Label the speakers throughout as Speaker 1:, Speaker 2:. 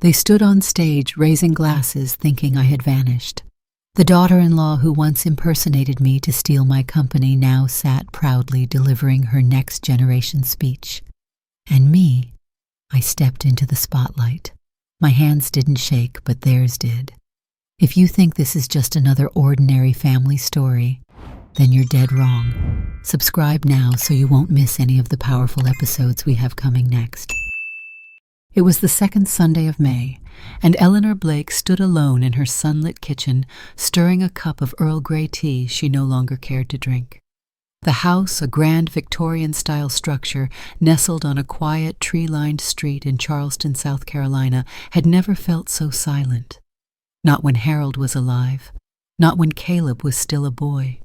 Speaker 1: They stood on stage, raising glasses, thinking I had vanished. The daughter-in-law who once impersonated me to steal my company now sat proudly delivering her next-generation speech. And me, I stepped into the spotlight. My hands didn't shake, but theirs did. If you think this is just another ordinary family story, then you're dead wrong. Subscribe now so you won't miss any of the powerful episodes we have coming next. It was the second Sunday of May, and Eleanor Blake stood alone in her sunlit kitchen, stirring a cup of Earl Grey tea she no longer cared to drink. The house, a grand Victorian-style structure nestled on a quiet, tree-lined street in Charleston, South Carolina, had never felt so silent. Not when Harold was alive, not when Caleb was still a boy.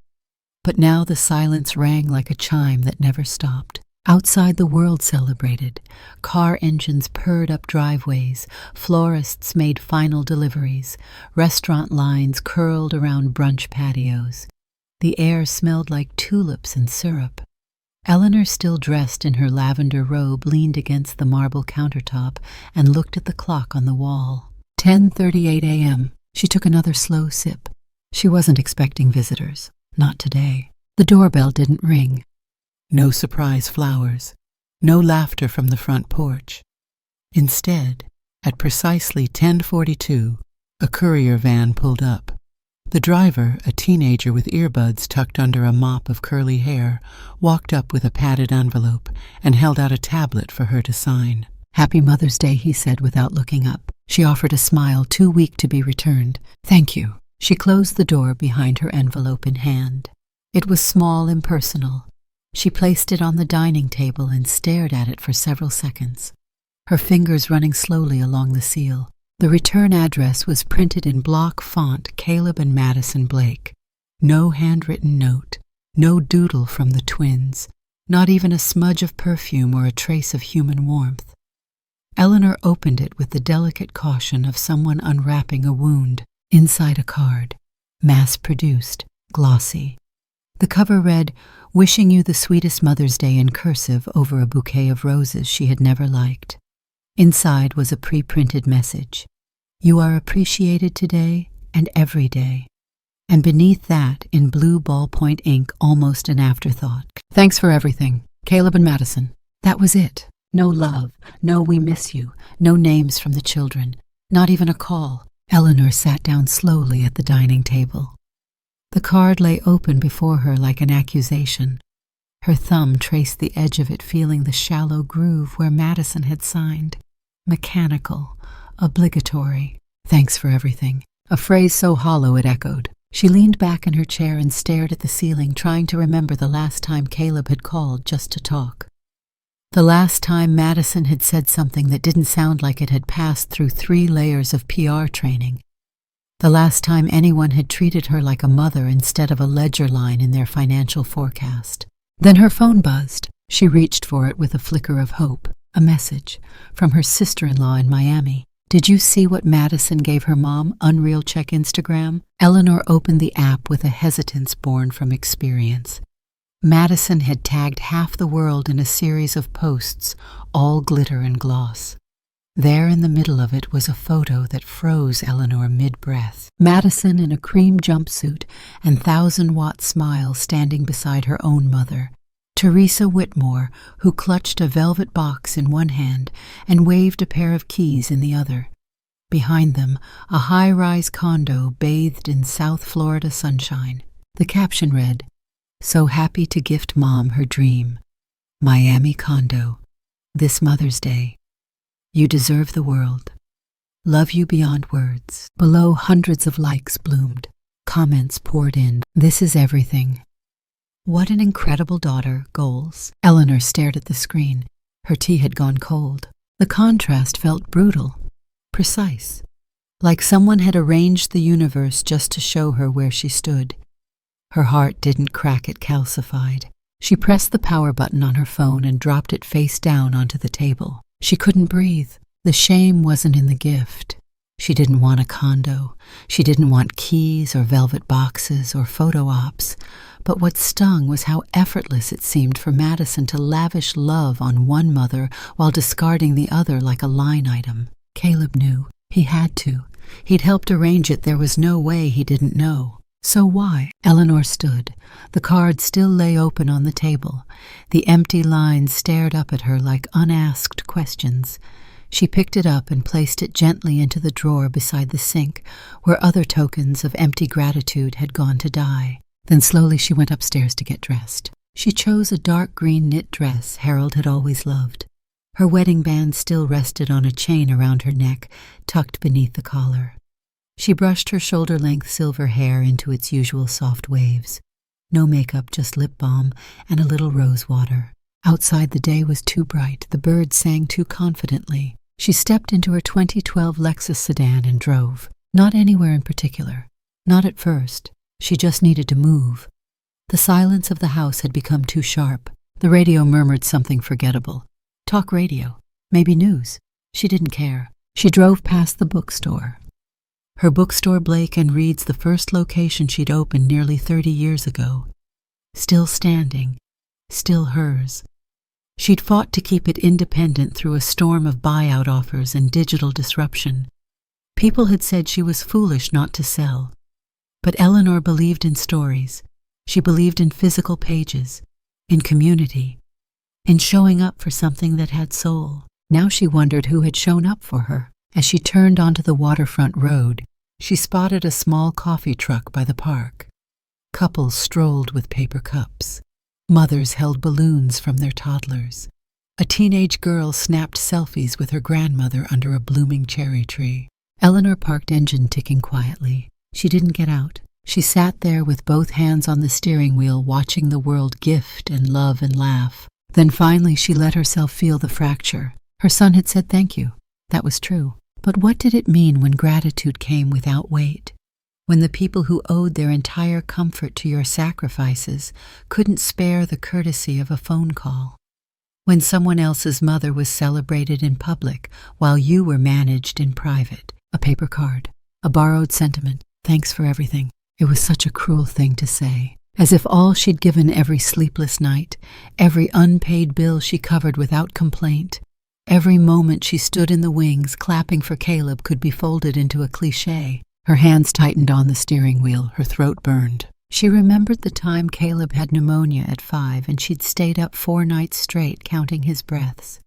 Speaker 1: But now the silence rang like a chime that never stopped. Outside the world celebrated. Car engines purred up driveways, florists made final deliveries, restaurant lines curled around brunch patios. The air smelled like tulips and syrup. Eleanor, still dressed in her lavender robe, leaned against the marble countertop and looked at the clock on the wall. 10:38 a.m. She took another slow sip. She wasn't expecting visitors. Not today. The doorbell didn't ring. No surprise flowers. No laughter from the front porch. Instead, at precisely 10:42, a courier van pulled up. The driver, a teenager with earbuds tucked under a mop of curly hair, walked up with a padded envelope and held out a tablet for her to sign. "Happy Mother's Day," he said without looking up. She offered a smile too weak to be returned. "Thank you." She closed the door behind her envelope in hand. It was small, impersonal. She placed it on the dining table and stared at it for several seconds, her fingers running slowly along the seal. The return address was printed in block font, Caleb and Madison Blake. No handwritten note, no doodle from the twins, not even a smudge of perfume or a trace of human warmth. Eleanor opened it with the delicate caution of someone unwrapping a wound. Inside a card, mass-produced, glossy. The cover read, "Wishing you the sweetest Mother's Day" in cursive over a bouquet of roses she had never liked. Inside was a pre-printed message. "You are appreciated today and every day." And beneath that, in blue ballpoint ink, almost an afterthought, "Thanks for everything, Caleb and Madison." That was it. No love, no "we miss you," no names from the children, not even a call. Eleanor sat down slowly at the dining table. The card lay open before her like an accusation. Her thumb traced the edge of it, feeling the shallow groove where Madison had signed. Mechanical, obligatory. "Thanks for everything." A phrase so hollow it echoed. She leaned back in her chair and stared at the ceiling, trying to remember the last time Caleb had called just to talk. The last time Madison had said something that didn't sound like it had passed through 3 layers of PR training. The last time anyone had treated her like a mother instead of a ledger line in their financial forecast. Then her phone buzzed. She reached for it with a flicker of hope. A message from her sister-in-law in Miami. "Did you see what Madison gave her mom? Unreal check Instagram." Eleanor opened the app with a hesitance born from experience. Madison had tagged half the world in a series of posts, all glitter and gloss. There in the middle of it was a photo that froze Eleanor mid-breath. Madison in a cream jumpsuit and 1,000-watt smile standing beside her own mother. Teresa Whitmore, who clutched a velvet box in one hand and waved a pair of keys in the other. Behind them, a high-rise condo bathed in South Florida sunshine. The caption read, "So happy to gift Mom her dream. Miami condo. This Mother's Day. You deserve the world. Love you beyond words." Below, hundreds of likes bloomed. Comments poured in. "This is everything. What an incredible daughter. Goals." Eleanor stared at the screen. Her tea had gone cold. The contrast felt brutal, precise, like someone had arranged the universe just to show her where she stood. Her heart didn't crack, it calcified. She pressed the power button on her phone and dropped it face down onto the table. She couldn't breathe. The shame wasn't in the gift. She didn't want a condo. She didn't want keys or velvet boxes or photo ops. But what stung was how effortless it seemed for Madison to lavish love on one mother while discarding the other like a line item. Caleb knew. He had to. He'd helped arrange it. There was no way he didn't know. So why? Eleanor stood. The card still lay open on the table. The empty lines stared up at her like unasked questions. She picked it up and placed it gently into the drawer beside the sink, where other tokens of empty gratitude had gone to die. Then slowly she went upstairs to get dressed. She chose a dark green knit dress Harold had always loved. Her wedding band still rested on a chain around her neck, tucked beneath the collar. She brushed her shoulder-length silver hair into its usual soft waves. No makeup, just lip balm and a little rose water. Outside the day was too bright, the birds sang too confidently. She stepped into her 2012 Lexus sedan and drove. Not anywhere in particular. Not at first. She just needed to move. The silence of the house had become too sharp. The radio murmured something forgettable. Talk radio. Maybe news. She didn't care. She drove past the bookstore. Her bookstore, Blake and Reed's, the first location she'd opened nearly 30 years ago. Still standing. Still hers. She'd fought to keep it independent through a storm of buyout offers and digital disruption. People had said she was foolish not to sell. But Eleanor believed in stories. She believed in physical pages, in community, in showing up for something that had soul. Now she wondered who had shown up for her. As she turned onto the waterfront road, she spotted a small coffee truck by the park. Couples strolled with paper cups. Mothers held balloons from their toddlers. A teenage girl snapped selfies with her grandmother under a blooming cherry tree. Eleanor parked, engine ticking quietly. She didn't get out. She sat there with both hands on the steering wheel, watching the world gift and love and laugh. Then finally she let herself feel the fracture. Her son had said thank you. That was true. But what did it mean when gratitude came without weight? When the people who owed their entire comfort to your sacrifices couldn't spare the courtesy of a phone call? When someone else's mother was celebrated in public while you were managed in private? A paper card, a borrowed sentiment, thanks for everything. It was such a cruel thing to say, as if all she'd given every sleepless night, every unpaid bill she covered without complaint, every moment she stood in the wings clapping for Caleb could be folded into a cliché. Her hands tightened on the steering wheel, her throat burned. She remembered the time Caleb had pneumonia at 5 and she'd stayed up 4 nights straight counting his breaths.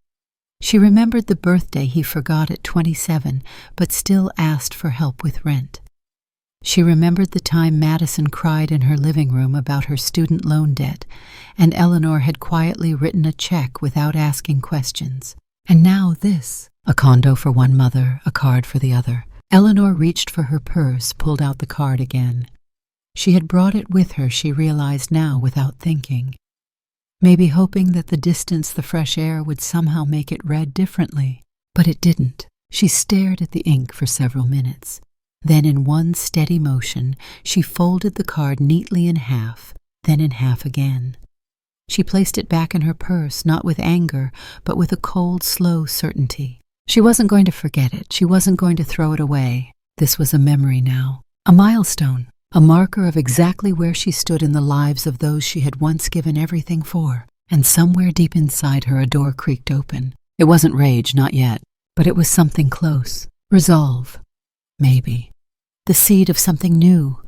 Speaker 1: She remembered the birthday he forgot at 27 but still asked for help with rent. She remembered the time Madison cried in her living room about her student loan debt, and Eleanor had quietly written a check without asking questions. And now this, a condo for one mother, a card for the other. Eleanor reached for her purse, pulled out the card again. She had brought it with her, she realized now without thinking. Maybe hoping that the distance, the fresh air would somehow make it read differently. But it didn't. She stared at the ink for several minutes. Then in one steady motion, she folded the card neatly in half, then in half again. She placed it back in her purse, not with anger, but with a cold, slow certainty. She wasn't going to forget it. She wasn't going to throw it away. This was a memory now. A milestone. A marker of exactly where she stood in the lives of those she had once given everything for. And somewhere deep inside her a door creaked open. It wasn't rage, not yet. But it was something close. Resolve. Maybe. The seed of something new.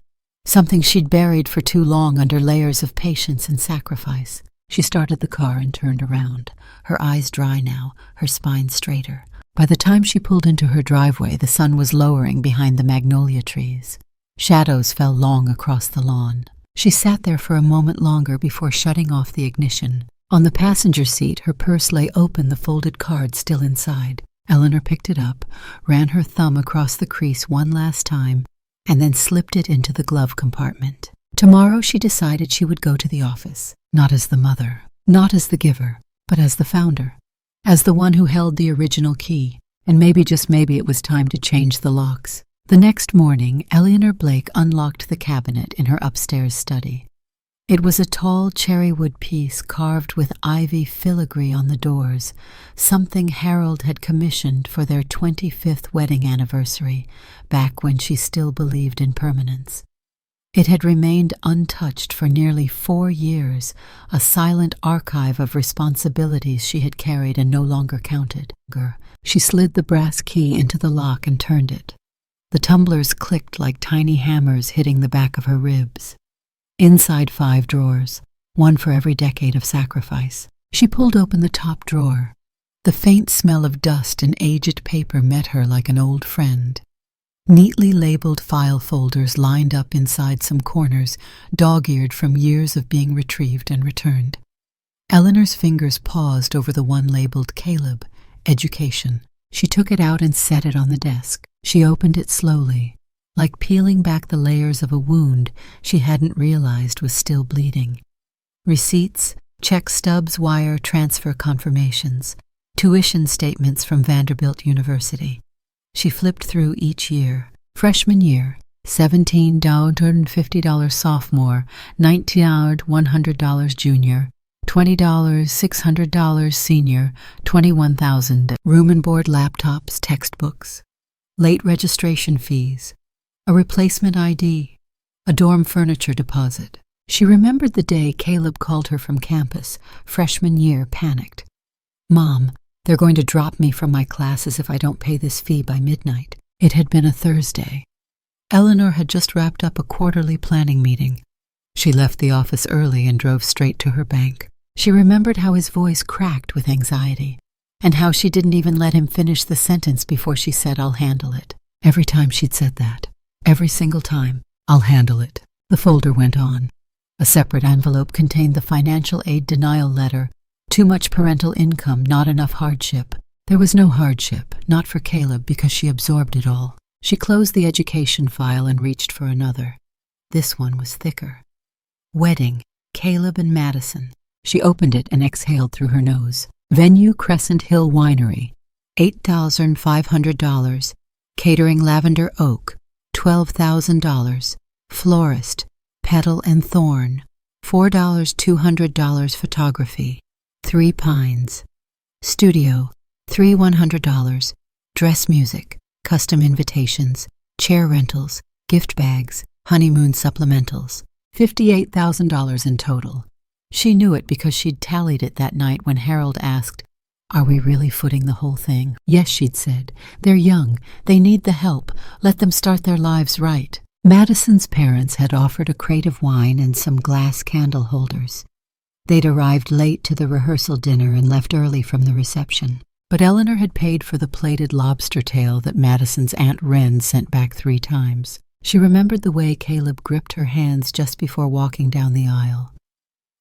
Speaker 1: Something she'd buried for too long under layers of patience and sacrifice. She started the car and turned around. Her eyes dry now, her spine straighter. By the time she pulled into her driveway, the sun was lowering behind the magnolia trees. Shadows fell long across the lawn. She sat there for a moment longer before shutting off the ignition. On the passenger seat, her purse lay open, the folded card still inside. Eleanor picked it up, ran her thumb across the crease one last time, and then slipped it into the glove compartment. Tomorrow she decided she would go to the office, not as the mother, not as the giver, but as the founder, as the one who held the original key, and maybe, just maybe, it was time to change the locks. The next morning, Eleanor Blake unlocked the cabinet in her upstairs study. It was a tall cherrywood piece carved with ivy filigree on the doors, something Harold had commissioned for their 25th wedding anniversary, back when she still believed in permanence. It had remained untouched for nearly 4 years, a silent archive of responsibilities she had carried and no longer counted. She slid the brass key into the lock and turned it. The tumblers clicked like tiny hammers hitting the back of her ribs. Inside 5 drawers, one for every decade of sacrifice. She pulled open the top drawer. The faint smell of dust and aged paper met her like an old friend. Neatly labeled file folders lined up inside some corners, dog-eared from years of being retrieved and returned. Eleanor's fingers paused over the one labeled Caleb, Education. She took it out and set it on the desk. She opened it slowly, like peeling back the layers of a wound she hadn't realized was still bleeding. Receipts, check stubs, wire transfer confirmations, tuition statements from Vanderbilt University. She flipped through each year. Freshman year, $17,250 sophomore, $1,900 junior, $20,600 senior, $21,000. Room and board, laptops, textbooks. Late registration fees. A replacement ID. A dorm furniture deposit. She remembered the day Caleb called her from campus, freshman year, panicked. "Mom, they're going to drop me from my classes if I don't pay this fee by midnight." It had been a Thursday. Eleanor had just wrapped up a quarterly planning meeting. She left the office early and drove straight to her bank. She remembered how his voice cracked with anxiety, and how she didn't even let him finish the sentence before she said, "I'll handle it." Every time she'd said that, every single time, "I'll handle it." The folder went on. A separate envelope contained the financial aid denial letter. Too much parental income, not enough hardship. There was no hardship, not for Caleb, because she absorbed it all. She closed the education file and reached for another. This one was thicker. Wedding, Caleb and Madison. She opened it and exhaled through her nose. Venue, Crescent Hill Winery, $8,500. Catering, Lavender Oak, $12,000. Florist, Petal and Thorn, $4,200. Photography, 3 Pines. Studio, $3,100. Dress music, custom invitations, chair rentals, gift bags, honeymoon supplementals, $58,000 in total. She knew it because she'd tallied it that night when Harold asked, "Are we really footing the whole thing?" "Yes," she'd said. "They're young. They need the help. Let them start their lives right." Madison's parents had offered a crate of wine and some glass candle holders. They'd arrived late to the rehearsal dinner and left early from the reception. But Eleanor had paid for the plated lobster tail that Madison's Aunt Wren sent back 3 times. She remembered the way Caleb gripped her hands just before walking down the aisle.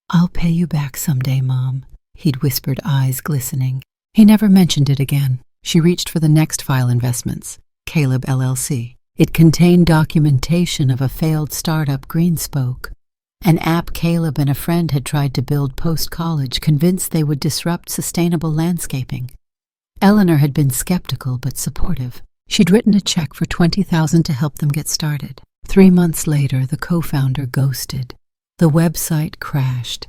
Speaker 1: "I'll pay you back someday, Mom," he'd whispered, eyes glistening. He never mentioned it again. She reached for the next file, investments, Caleb LLC. It contained documentation of a failed startup, Greenspoke, an app Caleb and a friend had tried to build post-college, convinced they would disrupt sustainable landscaping. Eleanor had been skeptical but supportive. She'd written a check for $20,000 to help them get started. 3 months later, the co-founder ghosted. The website crashed.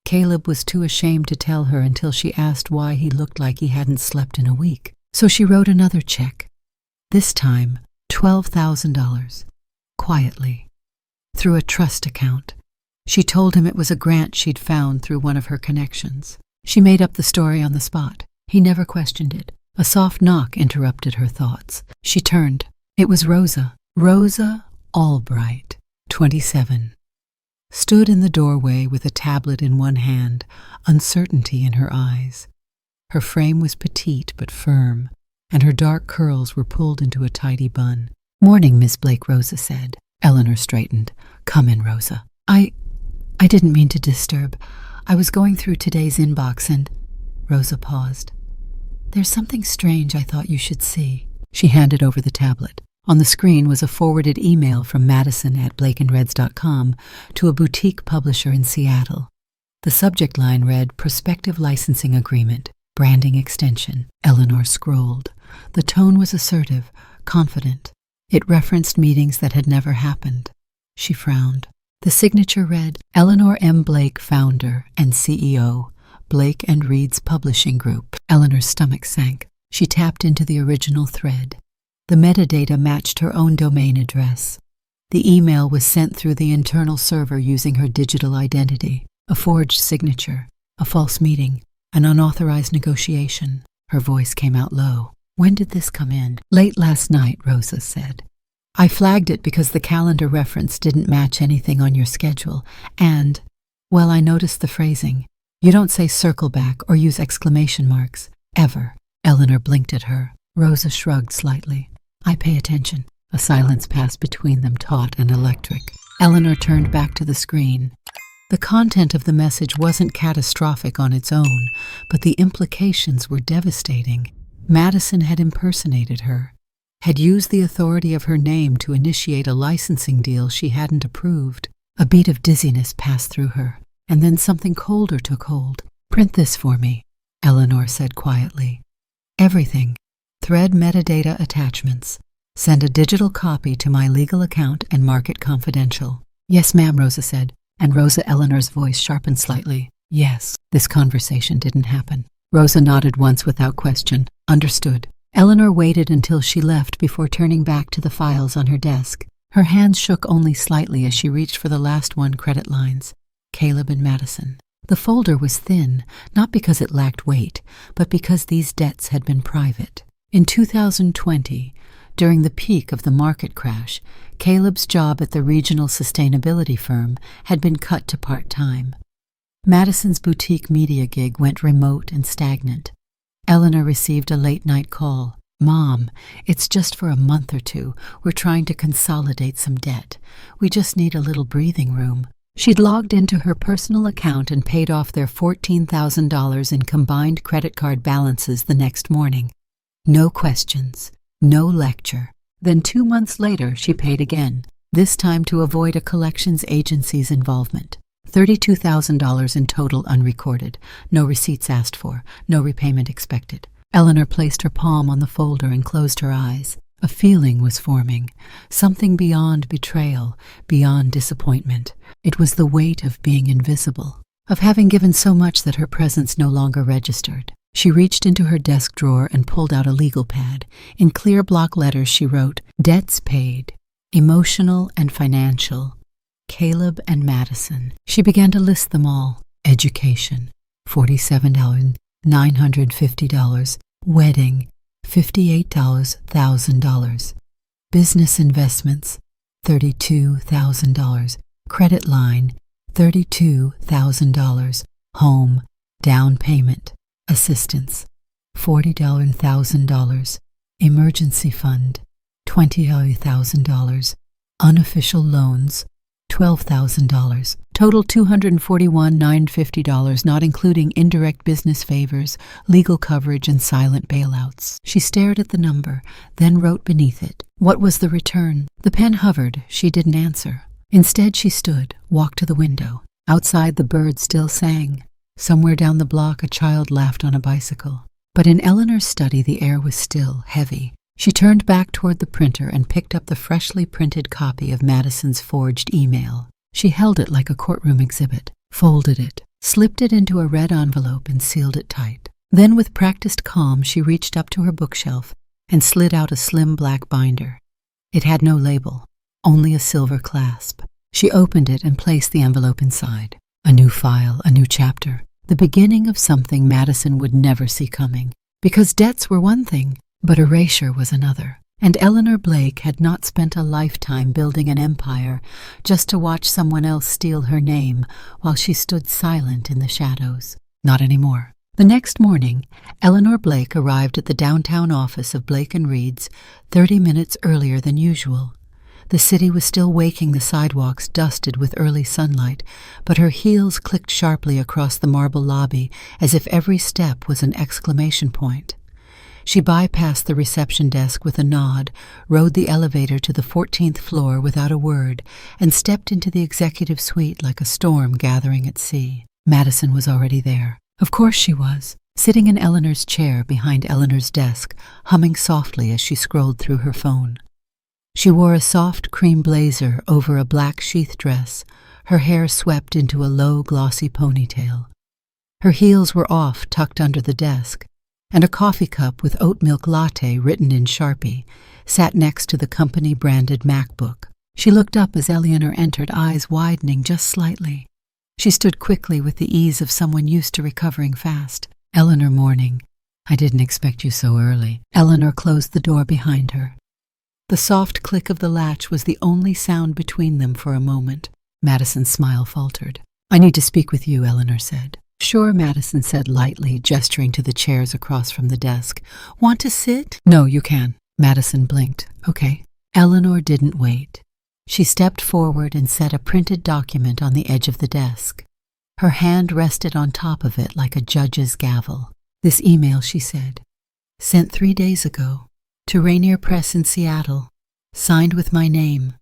Speaker 1: Caleb was too ashamed to tell her until she asked why he looked like he hadn't slept in a week. So she wrote another check. This time, $12,000. Quietly. Through a trust account. She told him it was a grant she'd found through one of her connections. She made up the story on the spot. He never questioned it. A soft knock interrupted her thoughts. She turned. It was Rosa. Rosa Albright, 27. Stood in the doorway with a tablet in one hand, uncertainty in her eyes. Her frame was petite but firm, and her dark curls were pulled into a tidy bun. "Morning, Miss Blake," Rosa said. Eleanor straightened. "Come in, Rosa." I didn't mean to disturb. I was going through today's inbox and—" Rosa paused. "There's something strange I thought you should see." She handed over the tablet. On the screen was a forwarded email from Madison at blakeandreds.com to a boutique publisher in Seattle. The subject line read, "Prospective Licensing Agreement, Branding Extension." Eleanor scrolled. The tone was assertive, confident. It referenced meetings that had never happened. She frowned. The signature read, "Eleanor M. Blake, founder and CEO, Blake and Reed's Publishing Group." Eleanor's stomach sank. She tapped into the original thread. The metadata matched her own domain address. The email was sent through the internal server using her digital identity, a forged signature, a false meeting, an unauthorized negotiation. Her voice came out low. When did this come in? Late last night, Rosa said. I flagged it because the calendar reference didn't match anything on your schedule, and, well, I noticed the phrasing. You don't say circle back or use exclamation marks, ever. Eleanor blinked at her. Rosa shrugged slightly. I pay attention. A silence passed between them, taut and electric. Eleanor turned back to the screen. The content of the message wasn't catastrophic on its own, but the implications were devastating. Madison had impersonated her, had used the authority of her name to initiate a licensing deal she hadn't approved. A beat of dizziness passed through her, and then something colder took hold. Print this for me, Eleanor said quietly. Everything. Thread metadata attachments. Send a digital copy to my legal account and mark it confidential. Yes, ma'am, Rosa said, and Eleanor's voice sharpened slightly. Yes, this conversation didn't happen. Rosa nodded once without question. Understood. Eleanor waited until she left before turning back to the files on her desk. Her hands shook only slightly as she reached for the last one, credit lines. Caleb and Madison. The folder was thin, not because it lacked weight, but because these debts had been private. In 2020, during the peak of the market crash, Caleb's job at the regional sustainability firm had been cut to part-time. Madison's boutique media gig went remote and stagnant. Eleanor received a late-night call. Mom, it's just for a month or two. We're trying to consolidate some debt. We just need a little breathing room. She'd logged into her personal account and paid off their $14,000 in combined credit card balances the next morning. No questions. No lecture. Then 2 months later, she paid again, this time to avoid a collections agency's involvement. $32,000 in total unrecorded. No receipts asked for. No repayment expected. Eleanor placed her palm on the folder and closed her eyes. A feeling was forming. Something beyond betrayal, beyond disappointment. It was the weight of being invisible, of having given so much that her presence no longer registered. She reached into her desk drawer and pulled out a legal pad. In clear block letters she wrote, Debts paid, emotional and financial, Caleb and Madison. She began to list them all. Education, $47,950. Wedding, $58,000. Business investments, $32,000. Credit line, $32,000. Home, down payment. Assistance, $40,000. Emergency fund, $20,000. Unofficial loans, $12,000. Total $241,950, not including indirect business favors, legal coverage, and silent bailouts. She stared at the number, then wrote beneath it. What was the return? The pen hovered. She didn't answer. Instead, she stood, walked to the window. Outside, the birds still sang. Somewhere down the block, a child laughed on a bicycle. But in Eleanor's study, the air was still, heavy. She turned back toward the printer and picked up the freshly printed copy of Madison's forged email. She held it like a courtroom exhibit, folded it, slipped it into a red envelope, and sealed it tight. Then, with practiced calm, she reached up to her bookshelf and slid out a slim black binder. It had no label, only a silver clasp. She opened it and placed the envelope inside. A new file, a new chapter. The beginning of something Madison would never see coming. Because debts were one thing, but erasure was another. And Eleanor Blake had not spent a lifetime building an empire just to watch someone else steal her name while she stood silent in the shadows. Not anymore. The next morning, Eleanor Blake arrived at the downtown office of Blake & Reed's 30 minutes earlier than usual. The city was still waking, the sidewalks dusted with early sunlight, but her heels clicked sharply across the marble lobby as if every step was an exclamation point. She bypassed the reception desk with a nod, rode the elevator to the 14th floor without a word, and stepped into the executive suite like a storm gathering at sea. Madison was already there. Of course she was, sitting in Eleanor's chair behind Eleanor's desk, humming softly as she scrolled through her phone. She wore a soft cream blazer over a black sheath dress, her hair swept into a low, glossy ponytail. Her heels were off, tucked under the desk, and a coffee cup with oat milk latte written in Sharpie sat next to the company-branded MacBook. She looked up as Eleanor entered, eyes widening just slightly. She stood quickly with the ease of someone used to recovering fast. "Eleanor, morning. I didn't expect you so early." Eleanor closed the door behind her. The soft click of the latch was the only sound between them for a moment. Madison's smile faltered. "I need to speak with you," Eleanor said. "Sure," Madison said lightly, gesturing to the chairs across from the desk. "Want to sit?" "No, you can." Madison blinked. "Okay." Eleanor didn't wait. She stepped forward and set a printed document on the edge of the desk. Her hand rested on top of it like a judge's gavel. "This email," she said, "sent 3 days ago, to Rainier Press in Seattle, signed with my name,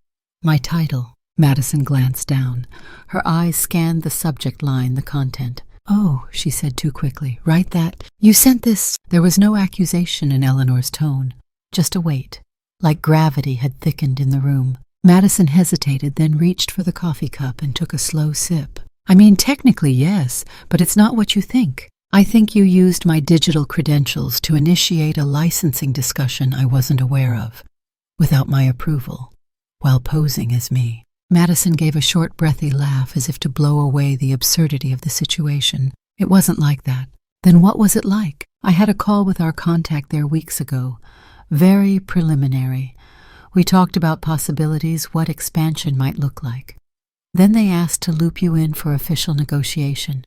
Speaker 1: my title." Madison glanced down. Her eyes scanned the subject line, the content. "Oh," she said too quickly. "Write that. You sent this." There was no accusation in Eleanor's tone, just a weight, like gravity had thickened in the room. Madison hesitated, then reached for the coffee cup and took a slow sip. "I mean, technically, yes, but it's not what you think. I think you used my digital credentials to initiate a licensing discussion I wasn't aware of, without my approval, while posing as me." Madison gave a short, breathy laugh as if to blow away the absurdity of the situation. "It wasn't like that." "Then what was it like?" "I had a call with our contact there weeks ago. Very preliminary. We talked about possibilities, what expansion might look like. Then they asked to loop you in for official negotiation.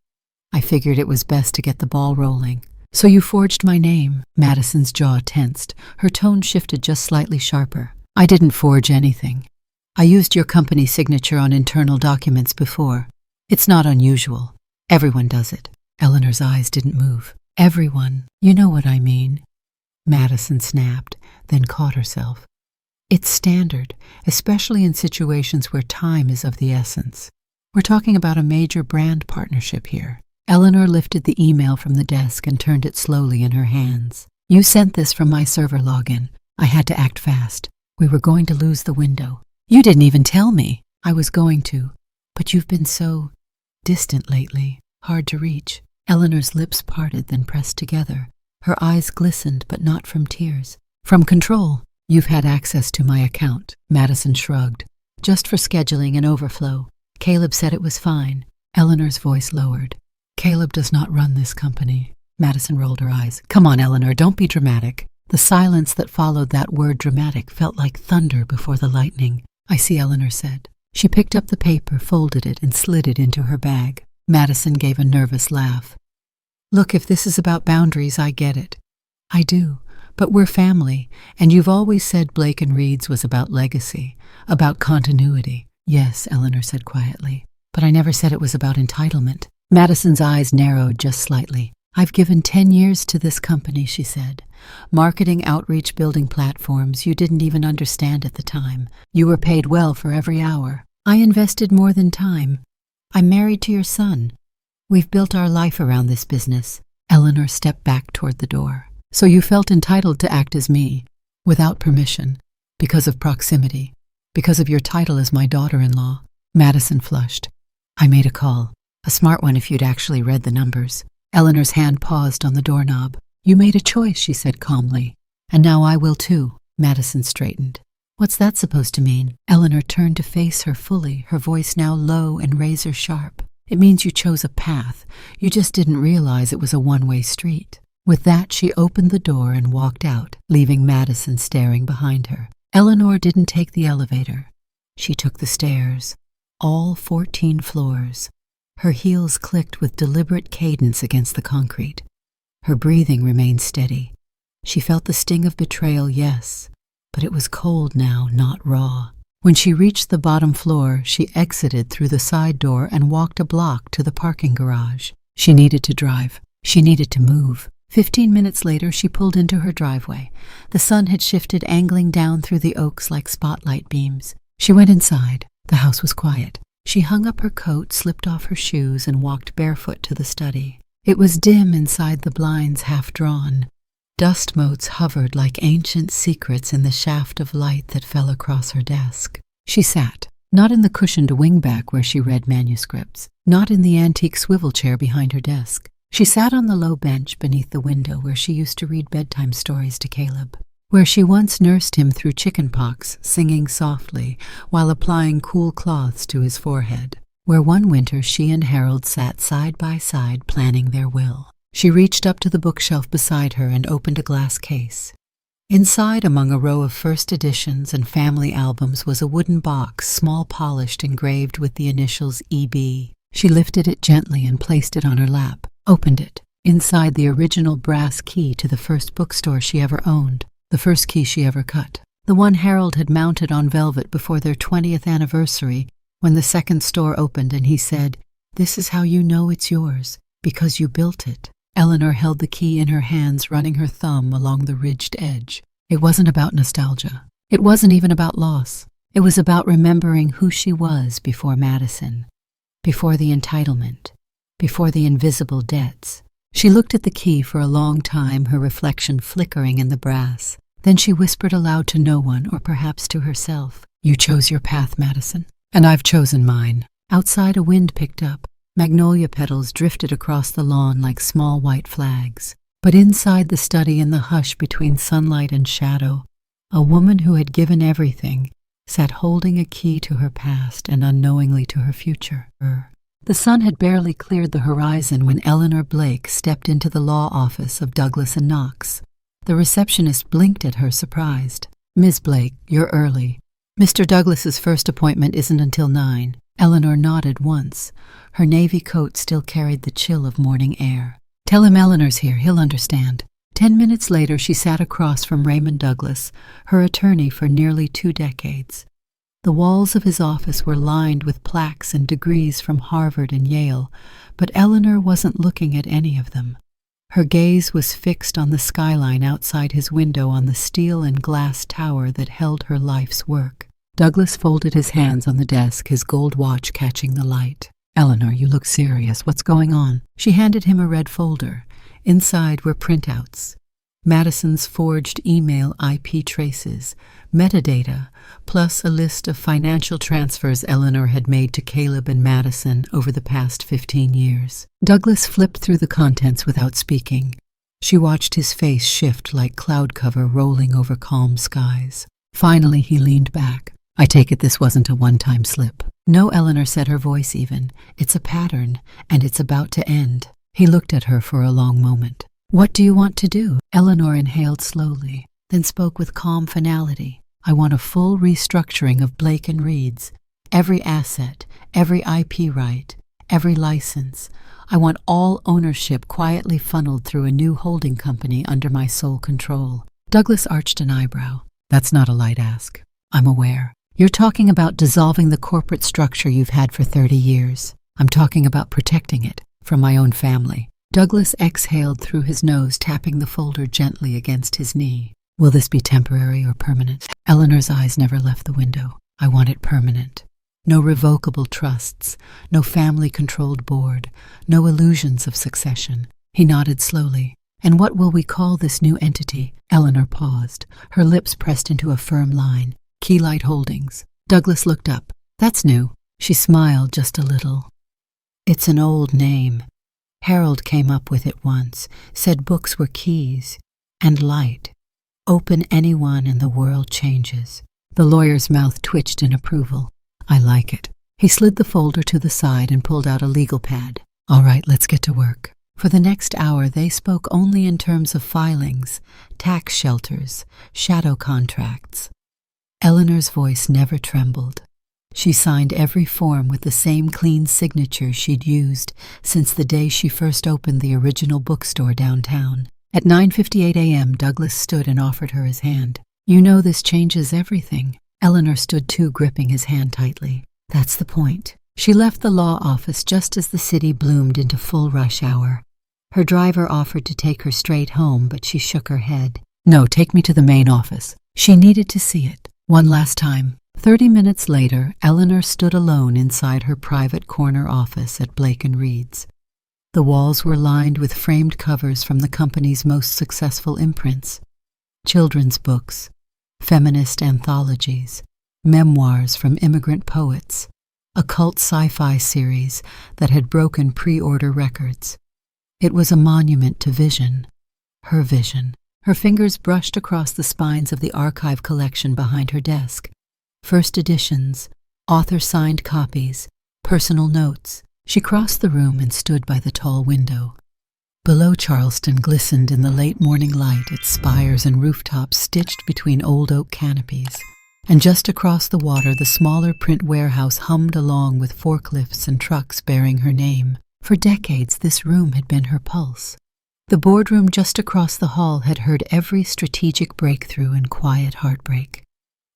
Speaker 1: I figured it was best to get the ball rolling." "So you forged my name?" Madison's jaw tensed. Her tone shifted just slightly sharper. "I didn't forge anything. I used your company signature on internal documents before. It's not unusual. Everyone does it." Eleanor's eyes didn't move. "Everyone. You know what I mean." Madison snapped, then caught herself. "It's standard, especially in situations where time is of the essence. We're talking about a major brand partnership here." Eleanor lifted the email from the desk and turned it slowly in her hands. "You sent this from my server login. I had to act fast. We were going to lose the window." "You didn't even tell me." "I was going to, but you've been so distant lately, hard to reach." Eleanor's lips parted, then pressed together. Her eyes glistened, but not from tears. "From control. You've had access to my account." Madison shrugged. "Just for scheduling and overflow. Caleb said it was fine." Eleanor's voice lowered. "Caleb does not run this company." Madison rolled her eyes. "Come on, Eleanor, don't be dramatic." The silence that followed that word dramatic felt like thunder before the lightning. "I see," Eleanor said. She picked up the paper, folded it, and slid it into her bag. Madison gave a nervous laugh. "Look, if this is about boundaries, I get it. I do. But we're family, and you've always said Blake and Reed's was about legacy, about continuity." "Yes," Eleanor said quietly, "but I never said it was about entitlement." Madison's eyes narrowed just slightly. "I've given 10 years to this company," she said. "Marketing, outreach, building platforms you didn't even understand at the time. You were paid well for every hour. I invested more than time. I'm married to your son. We've built our life around this business." Eleanor stepped back toward the door. "So you felt entitled to act as me, without permission, because of proximity, because of your title as my daughter-in-law." Madison flushed. "I made a call. A smart one if you'd actually read the numbers." Eleanor's hand paused on the doorknob. "You made a choice," she said calmly. "And now I will too." Madison straightened. "What's that supposed to mean?" Eleanor turned to face her fully, her voice now low and razor-sharp. "It means you chose a path. You just didn't realize it was a one-way street." With that, she opened the door and walked out, leaving Madison staring behind her. Eleanor didn't take the elevator. She took the stairs, all 14 floors. Her heels clicked with deliberate cadence against the concrete. Her breathing remained steady. She felt the sting of betrayal, yes, but it was cold now, not raw. When she reached the bottom floor, she exited through the side door and walked a block to the parking garage. She needed to drive. She needed to move. 15 minutes later, she pulled into her driveway. The sun had shifted, angling down through the oaks like spotlight beams. She went inside. The house was quiet. She hung up her coat, slipped off her shoes, and walked barefoot to the study. It was dim inside, the blinds half drawn. Dust motes hovered like ancient secrets in the shaft of light that fell across her desk. She sat, not in the cushioned wingback where she read manuscripts, not in the antique swivel chair behind her desk. She sat on the low bench beneath the window where she used to read bedtime stories to Caleb. where she once nursed him through chickenpox, singing softly while applying cool cloths to his forehead, where one winter she and Harold sat side by side planning their will. She reached up to the bookshelf beside her and opened a glass case. Inside, among a row of first editions and family albums, was a wooden box, small, polished, engraved with the initials EB. She lifted it gently and placed it on her lap, opened it. Inside, the original brass key to the first bookstore she ever owned, the first key she ever cut, the one Harold had mounted on velvet before their 20th anniversary when the second store opened and he said, "This is how you know it's yours, because you built it." Eleanor held the key in her hands, running her thumb along the ridged edge. It wasn't about nostalgia. It wasn't even about loss. It was about remembering who she was before Madison, before the entitlement, before the invisible debts. She looked at the key for a long time, her reflection flickering in the brass. Then she whispered aloud to no one, or perhaps to herself, "You chose your path, Madison, and I've chosen mine." Outside, a wind picked up. Magnolia petals drifted across the lawn like small white flags. But inside the study, in the hush between sunlight and shadow, a woman who had given everything sat holding a key to her past and unknowingly to her future. The sun had barely cleared the horizon when Eleanor Blake stepped into the law office of Douglas and Knox. The receptionist blinked at her, surprised. "Miss Blake, you're early. Mr. Douglas's first appointment isn't until 9. Eleanor nodded once. Her navy coat still carried the chill of morning air. "Tell him Eleanor's here, he'll understand." 10 minutes later, she sat across from Raymond Douglas, her attorney for nearly 2 decades. The walls of his office were lined with plaques and degrees from Harvard and Yale, but Eleanor wasn't looking at any of them. Her gaze was fixed on the skyline outside his window, on the steel and glass tower that held her life's work. Douglas folded his hands on the desk, his gold watch catching the light. "Eleanor, you look serious. What's going on?" She handed him a red folder. Inside were printouts, Madison's forged email IP traces, metadata, plus a list of financial transfers Eleanor had made to Caleb and Madison over the past 15 years. Douglas flipped through the contents without speaking. She watched his face shift like cloud cover rolling over calm skies. Finally, he leaned back. "I take it this wasn't a one-time slip." "No," Eleanor said, her voice even. "It's a pattern, and it's about to end." He looked at her for a long moment. "What do you want to do?" Eleanor inhaled slowly, then spoke with calm finality. "I want a full restructuring of Blake and Reed's. Every asset, every IP right, every license. I want all ownership quietly funneled through a new holding company under my sole control." Douglas arched an eyebrow. "That's not a light ask. I'm aware. You're talking about dissolving the corporate structure you've had for 30 years. I'm talking about protecting it from my own family." Douglas exhaled through his nose, tapping the folder gently against his knee. "Will this be temporary or permanent?" Eleanor's eyes never left the window. "I want it permanent. No revocable trusts, no family-controlled board, no illusions of succession." He nodded slowly. "And what will we call this new entity?" Eleanor paused, her lips pressed into a firm line. "Keylight Holdings." Douglas looked up. "That's new." She smiled just a little. "It's an old name. Harold came up with it once, said books were keys, and light. Open anyone and the world changes." The lawyer's mouth twitched in approval. "I like it." He slid the folder to the side and pulled out a legal pad. "All right, let's get to work." For the next hour, they spoke only in terms of filings, tax shelters, shadow contracts. Eleanor's voice never trembled. She signed every form with the same clean signature she'd used since the day she first opened the original bookstore downtown. At 9:58 a.m., Douglas stood and offered her his hand. "You know this changes everything." Eleanor stood too, gripping his hand tightly. "That's the point." She left the law office just as the city bloomed into full rush hour. Her driver offered to take her straight home, but she shook her head. "No, take me to the main office." She needed to see it. One last time. 30 minutes later, Eleanor stood alone inside her private corner office at Blake and Reed's. The walls were lined with framed covers from the company's most successful imprints. Children's books, feminist anthologies, memoirs from immigrant poets, a cult sci-fi series that had broken pre-order records. It was a monument to vision. Her vision. Her fingers brushed across the spines of the archive collection behind her desk. First editions, author-signed copies, personal notes. She crossed the room and stood by the tall window. Below Charleston glistened in the late morning light, its spires and rooftops stitched between old oak canopies. And just across the water, the smaller print warehouse hummed along with forklifts and trucks bearing her name. For decades, this room had been her pulse. The boardroom just across the hall had heard every strategic breakthrough and quiet heartbreak.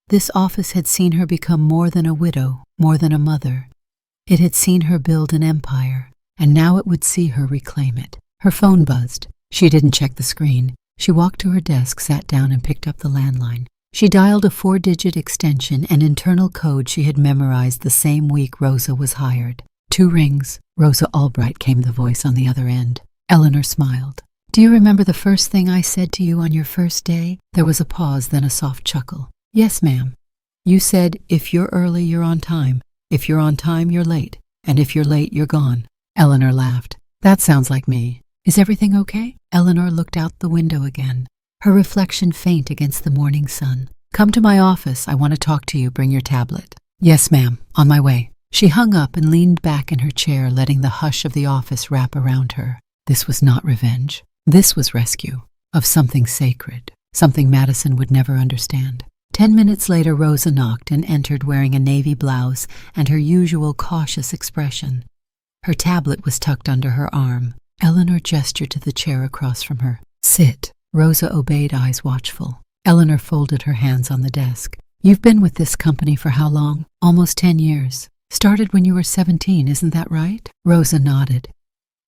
Speaker 1: This office had seen her become more than a widow, more than a mother. It had seen her build an empire, and now it would see her reclaim it. Her phone buzzed. She didn't check the screen. She walked to her desk, sat down, and picked up the landline. She dialed a 4-digit extension, an internal code she had memorized the same week Rosa was hired. 2 rings. Rosa Albright, came the voice on the other end. Eleanor smiled. "Do you remember the first thing I said to you on your first day?" There was a pause, then a soft chuckle. "Yes, ma'am. You said, if you're early, you're on time. If you're on time, you're late. And if you're late, you're gone." Eleanor laughed. "That sounds like me. Is everything okay?" Eleanor looked out the window again, her reflection faint against the morning sun. "Come to my office. I want to talk to you. Bring your tablet." "Yes, ma'am. On my way." She hung up and leaned back in her chair, letting the hush of the office wrap around her. This was not revenge. This was rescue of something sacred, something Madison would never understand. 10 minutes later, Rosa knocked and entered wearing a navy blouse and her usual cautious expression. Her tablet was tucked under her arm. Eleanor gestured to the chair across from her. "Sit." Rosa obeyed, eyes watchful. Eleanor folded her hands on the desk. "You've been with this company for how long?" "Almost 10 years. Started when you were 17, isn't that right?" Rosa nodded.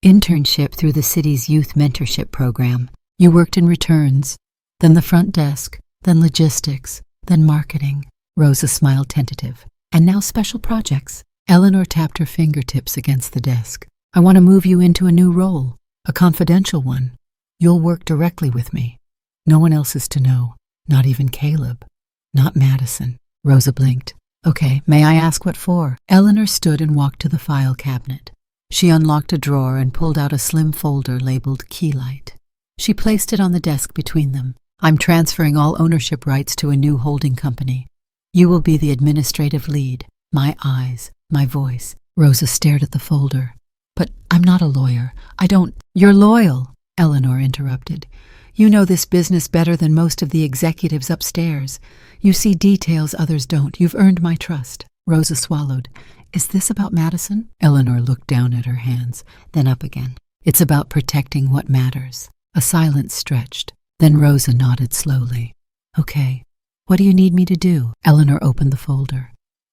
Speaker 1: "Internship through the city's youth mentorship program. You worked in returns, then the front desk, then logistics, then marketing." Rosa smiled tentative. "And now special projects." Eleanor tapped her fingertips against the desk. "I want to move you into a new role, a confidential one. You'll work directly with me. No one else is to know, not even Caleb, not Madison." Rosa blinked. "Okay, may I ask what for?" Eleanor stood and walked to the file cabinet. She unlocked a drawer and pulled out a slim folder labeled Keylight. She placed it on the desk between them. "I'm transferring all ownership rights to a new holding company. You will be the administrative lead, my eyes, my voice." Rosa stared at the folder. "But I'm not a lawyer. I don't—" "You're loyal," Eleanor interrupted. "You know this business better than most of the executives upstairs. You see details others don't. You've earned my trust." Rosa swallowed. "Is this about Madison?" Eleanor looked down at her hands, then up again. "It's about protecting what matters." A silence stretched. Then Rosa nodded slowly. "Okay. What do you need me to do?" Eleanor opened the folder.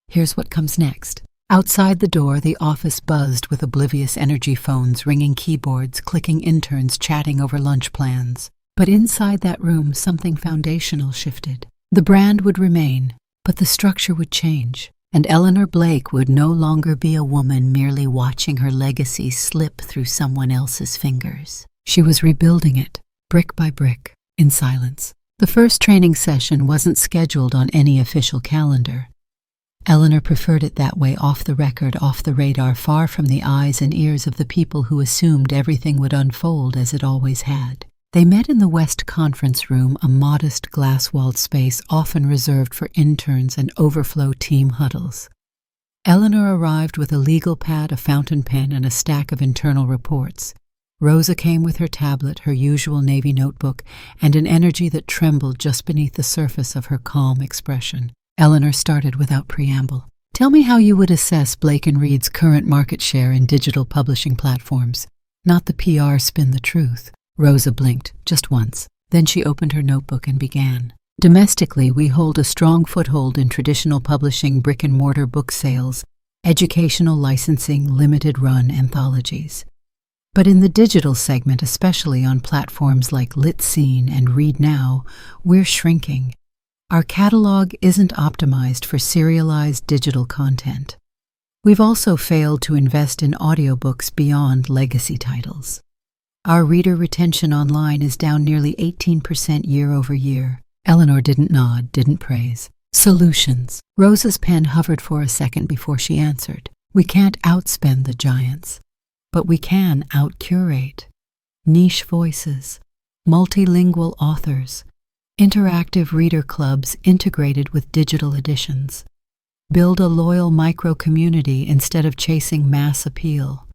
Speaker 1: "Here's what comes next." Outside the door, the office buzzed with oblivious energy phones, ringing keyboards, clicking interns chatting over lunch plans. But inside that room, something foundational shifted. The brand would remain, but the structure would change. And Eleanor Blake would no longer be a woman merely watching her legacy slip through someone else's fingers. She was rebuilding it, brick by brick, in silence. The first training session wasn't scheduled on any official calendar. Eleanor preferred it that way, off the record, off the radar, far from the eyes and ears of the people who assumed everything would unfold as it always had. They met in the West Conference Room, a modest glass-walled space often reserved for interns and overflow team huddles. Eleanor arrived with a legal pad, a fountain pen, and a stack of internal reports. Rosa came with her tablet, her usual Navy notebook, and an energy that trembled just beneath the surface of her calm expression. Eleanor started without preamble. "Tell me how you would assess Blake & Reed's current market share in digital publishing platforms. Not the PR spin the truth." Rosa blinked, just once. Then she opened her notebook and began. "Domestically, we hold a strong foothold in traditional publishing, brick-and-mortar book sales, educational licensing, limited-run anthologies. But in the digital segment, especially on platforms like LitScene and Read Now, we're shrinking. Our catalog isn't optimized for serialized digital content. We've also failed to invest in audiobooks beyond legacy titles. Our reader retention online is down nearly 18% year over year." Eleanor didn't nod, didn't praise. "Solutions." Rosa's pen hovered for a second before she answered. "We can't outspend the giants, but we can out-curate. Niche voices, multilingual authors, interactive reader clubs integrated with digital editions. Build a loyal micro-community instead of chasing mass appeal.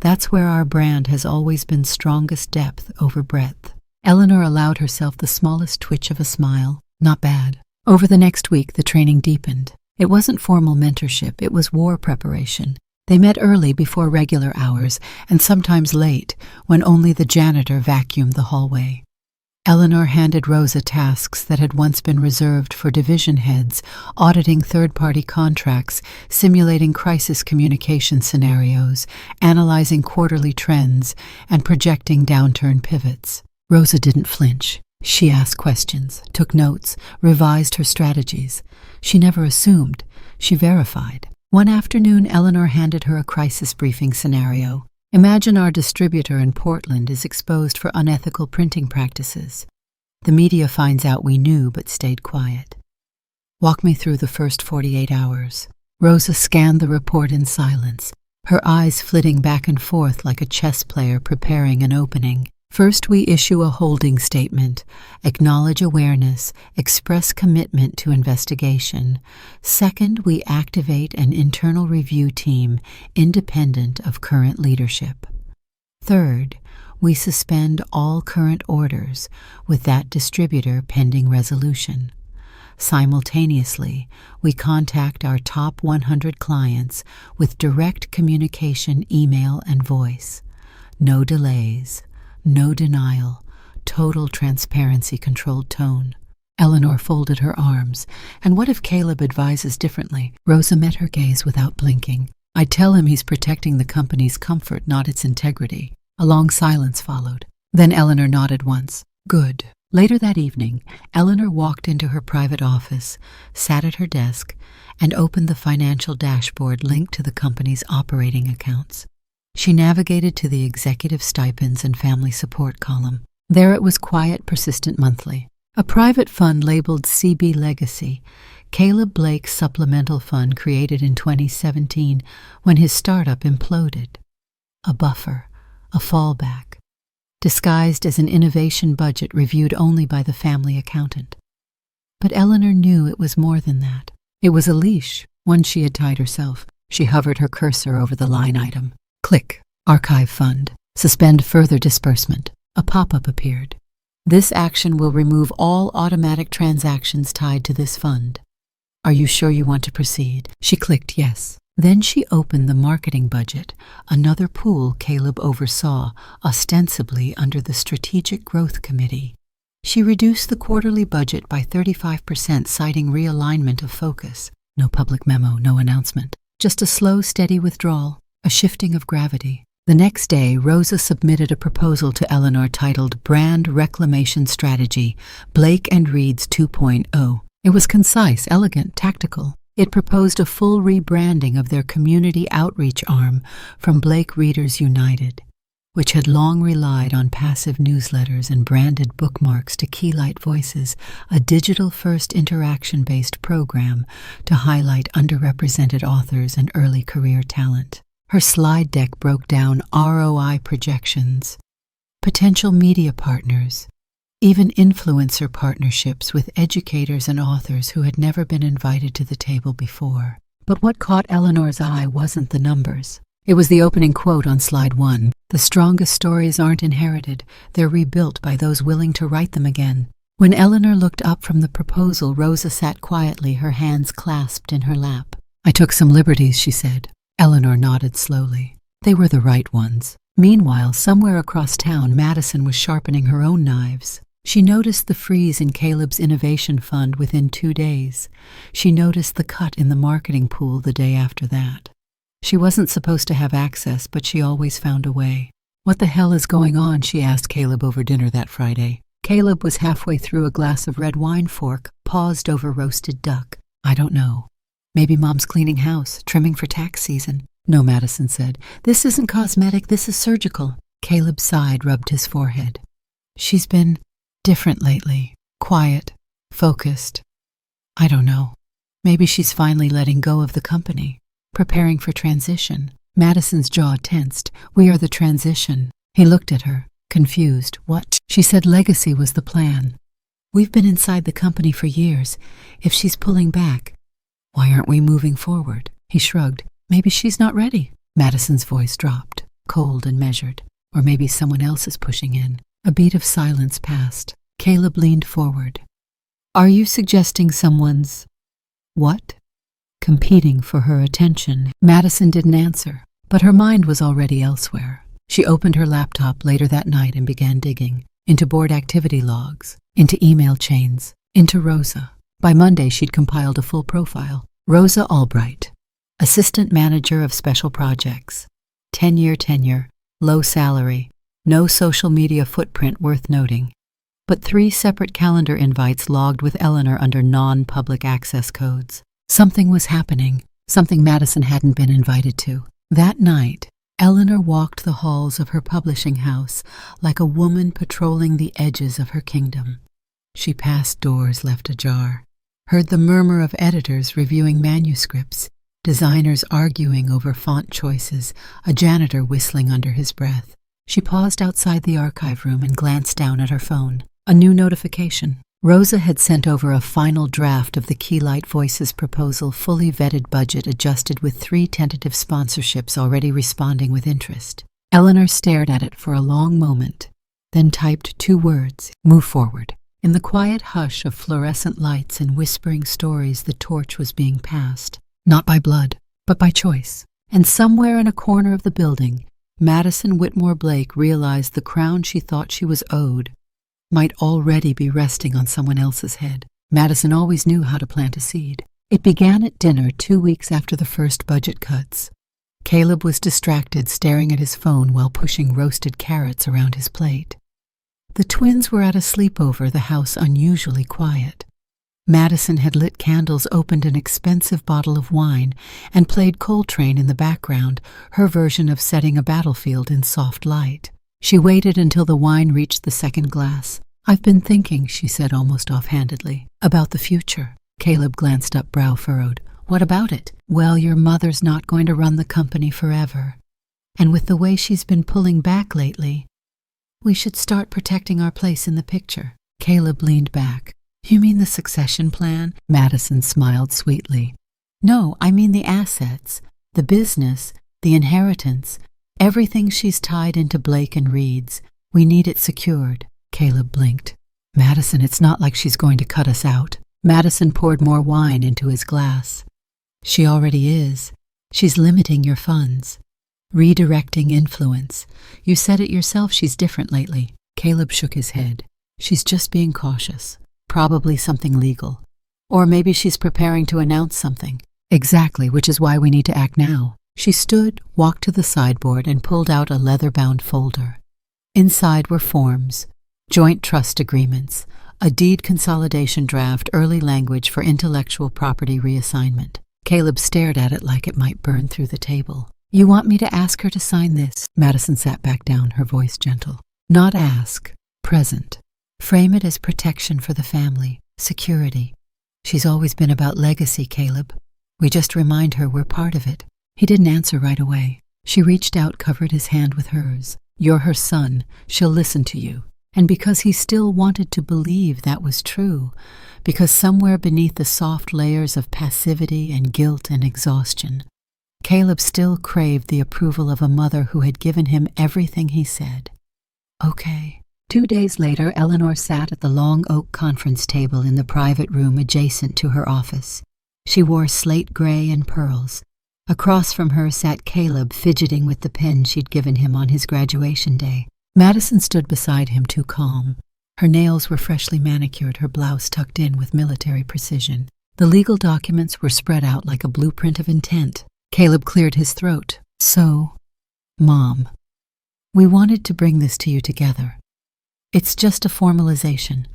Speaker 1: That's where our brand has always been strongest, depth over breadth. Eleanor allowed herself the smallest twitch of a smile. Not bad. Over the next week, the training deepened. It wasn't formal mentorship, it was war preparation. They met early before regular hours, and sometimes late, when only the janitor vacuumed the hallway. Eleanor handed Rosa tasks that had once been reserved for division heads, auditing third-party contracts, simulating crisis communication scenarios, analyzing quarterly trends, and projecting downturn pivots. Rosa didn't flinch. She asked questions, took notes, revised her strategies. She never assumed. She verified. One afternoon, Eleanor handed her a crisis briefing scenario. Imagine our distributor in Portland is exposed for unethical printing practices. The media finds out we knew but stayed quiet. Walk me through the first 48 hours. Rosa scanned the report in silence, her eyes flitting back and forth like a chess player preparing an opening. First, we issue a holding statement, acknowledge awareness, express commitment to investigation. Second, we activate an internal review team independent of current leadership. Third, we suspend all current orders with that distributor pending resolution. Simultaneously, we contact our top 100 clients with direct communication, email, and voice. No delays. No denial, total transparency, controlled tone. Eleanor folded her arms. And what if Caleb advises differently? Rosa met her gaze without blinking. I'd tell him he's protecting the company's comfort, not its integrity. A long silence followed. Then Eleanor nodded once. Good. Later that evening, Eleanor walked into her private office, sat at her desk, and opened the financial dashboard linked to the company's operating accounts. She navigated to the executive stipends and family support column. There it was quiet, persistent monthly. A private fund labeled CB Legacy, Caleb Blake's supplemental fund created in 2017 when his startup imploded. A buffer, a fallback, disguised as an innovation budget reviewed only by the family accountant. But Eleanor knew it was more than that. It was a leash, one she had tied herself. She hovered her cursor over the line item. Click. Archive fund. Suspend further disbursement. A pop-up appeared. This action will remove all automatic transactions tied to this fund. Are you sure you want to proceed? She clicked yes. Then she opened the marketing budget, another pool Caleb oversaw, ostensibly under the Strategic Growth Committee. She reduced the quarterly budget by 35%, citing realignment of focus. No public memo, no announcement. Just a slow, steady withdrawal. A shifting of gravity. The next day, Rosa submitted a proposal to Eleanor titled Brand Reclamation Strategy, Blake and Reed's 2.0. It was concise, elegant, tactical. It proposed a full rebranding of their community outreach arm from Blake Readers United, which had long relied on passive newsletters and branded bookmarks, to Keylight Voices, a digital-first interaction-based program to highlight underrepresented authors and early career talent. Her slide deck broke down ROI projections, potential media partners, even influencer partnerships with educators and authors who had never been invited to the table before. But what caught Eleanor's eye wasn't the numbers. It was the opening quote on slide 1. The strongest stories aren't inherited, they're rebuilt by those willing to write them again. When Eleanor looked up from the proposal, Rosa sat quietly, her hands clasped in her lap. I took some liberties, she said. Eleanor nodded slowly. They were the right ones. Meanwhile, somewhere across town, Madison was sharpening her own knives. She noticed the freeze in Caleb's innovation fund within 2 days. She noticed the cut in the marketing pool the day after that. She wasn't supposed to have access, but she always found a way. What the hell is going on? She asked Caleb over dinner that Friday. Caleb was halfway through a glass of red wine, paused over roasted duck. I don't know. Maybe Mom's cleaning house, trimming for tax season. No, Madison said. This isn't cosmetic, this is surgical. Caleb sighed, rubbed his forehead. She's been different lately. Quiet, focused. I don't know. Maybe she's finally letting go of the company, preparing for transition. Madison's jaw tensed. We are the transition. He looked at her, confused. What? She said legacy was the plan. We've been inside the company for years. If she's pulling back, why aren't we moving forward? He shrugged. Maybe she's not ready. Madison's voice dropped, cold and measured. Or maybe someone else is pushing in. A beat of silence passed. Caleb leaned forward. Are you suggesting someone's... what? Competing for her attention. Madison didn't answer, but her mind was already elsewhere. She opened her laptop later that night and began digging into board activity logs, into email chains, into Rosa. By Monday, she'd compiled a full profile. Rosa Albright, assistant manager of special projects, 10-year tenure, low salary, no social media footprint worth noting, but 3 separate calendar invites logged with Eleanor under non-public access codes. Something was happening, something Madison hadn't been invited to. That night, Eleanor walked the halls of her publishing house like a woman patrolling the edges of her kingdom. She passed doors left ajar, heard the murmur of editors reviewing manuscripts, designers arguing over font choices, a janitor whistling under his breath. She paused outside the archive room and glanced down at her phone. A new notification. Rosa had sent over a final draft of the Keylight Voices proposal, fully vetted budget adjusted with 3 tentative sponsorships already responding with interest. Eleanor stared at it for a long moment, then typed 2 words, move forward. In the quiet hush of fluorescent lights and whispering stories, the torch was being passed, not by blood, but by choice. And somewhere in a corner of the building, Madison Whitmore Blake realized the crown she thought she was owed might already be resting on someone else's head. Madison always knew how to plant a seed. It began at dinner 2 weeks after the first budget cuts. Caleb was distracted, staring at his phone while pushing roasted carrots around his plate. The twins were at a sleepover, the house unusually quiet. Madison had lit candles, opened an expensive bottle of wine, and played Coltrane in the background, her version of setting a battlefield in soft light. She waited until the wine reached the second glass. I've been thinking, she said almost offhandedly, about the future. Caleb glanced up, brow furrowed. What about it? Well, your mother's not going to run the company forever. And with the way she's been pulling back lately, we should start protecting our place in the picture. Caleb leaned back. You mean the succession plan? Madison smiled sweetly. No, I mean the assets, the business, the inheritance, everything she's tied into Blake and Reed's. We need it secured. Caleb blinked. Madison, it's not like she's going to cut us out. Madison poured more wine into his glass. She already is. She's limiting your funds. Redirecting influence. You said it yourself, she's different lately. Caleb shook his head. She's just being cautious. Probably something legal. Or maybe she's preparing to announce something. Exactly, which is why we need to act now. She stood, walked to the sideboard, and pulled out a leather-bound folder. Inside were forms, joint trust agreements, a deed consolidation draft, early language for intellectual property reassignment. Caleb stared at it like it might burn through the table. You want me to ask her to sign this? Madison sat back down, her voice gentle. Not ask, present. Frame it as protection for the family, security. She's always been about legacy, Caleb. We just remind her we're part of it. He didn't answer right away. She reached out, covered his hand with hers. You're her son. She'll listen to you. And because he still wanted to believe that was true, because somewhere beneath the soft layers of passivity and guilt and exhaustion, Caleb still craved the approval of a mother who had given him everything he said. Okay. 2 days later, Eleanor sat at the long oak conference table in the private room adjacent to her office. She wore slate gray and pearls. Across from her sat Caleb, fidgeting with the pen she'd given him on his graduation day. Madison stood beside him, too calm. Her nails were freshly manicured, her blouse tucked in with military precision. The legal documents were spread out like a blueprint of intent. Caleb cleared his throat. So, Mom, we wanted to bring this to you together. It's just a formalization,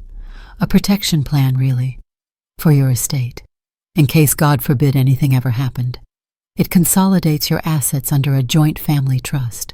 Speaker 1: a protection plan, really, for your estate, in case, God forbid, anything ever happened. It consolidates your assets under a joint family trust.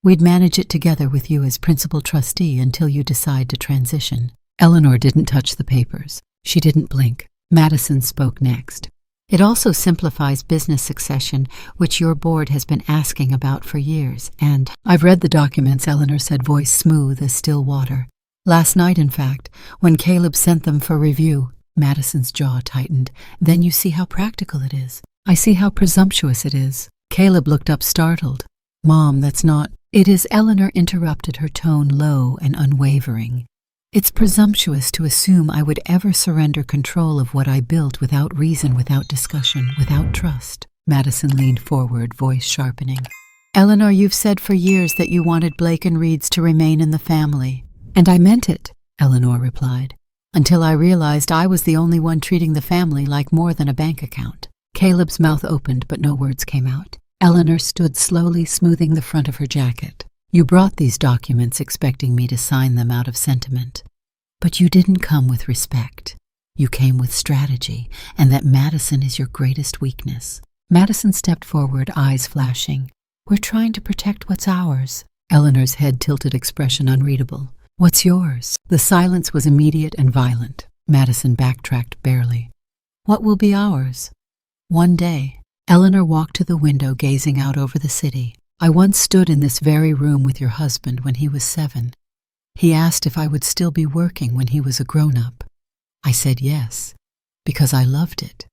Speaker 1: We'd manage it together with you as principal trustee until you decide to transition. Eleanor didn't touch the papers. She didn't blink. Madison spoke next. It also simplifies business succession, which your board has been asking about for years, and I've read the documents," Eleanor said, voice smooth as still water. "Last night, in fact, when Caleb sent them for review." Madison's jaw tightened. "Then you see how practical it is. I see how presumptuous it is." Caleb looked up startled. "Mom, that's not—" "It is," Eleanor interrupted, her tone low and unwavering. "It's presumptuous to assume I would ever surrender control of what I built without reason, without discussion, without trust." Madison leaned forward, voice sharpening. "Eleanor, you've said for years that you wanted Blake and Reeds to remain in the family." "And I meant it," Eleanor replied, "until I realized I was the only one treating the family like more than a bank account." Caleb's mouth opened, but no words came out. Eleanor stood slowly, smoothing the front of her jacket. "You brought these documents expecting me to sign them out of sentiment. But you didn't come with respect. You came with strategy, and that, Madison, is your greatest weakness." Madison stepped forward, eyes flashing. "We're trying to protect what's ours." Eleanor's head tilted, expression unreadable. "What's yours?" The silence was immediate and violent. Madison backtracked barely. "What will be ours?" "One day." Eleanor walked to the window, gazing out over the city. "I once stood in this very room with your husband when he was 7. He asked if I would still be working when he was a grown-up. I said yes, because I loved it,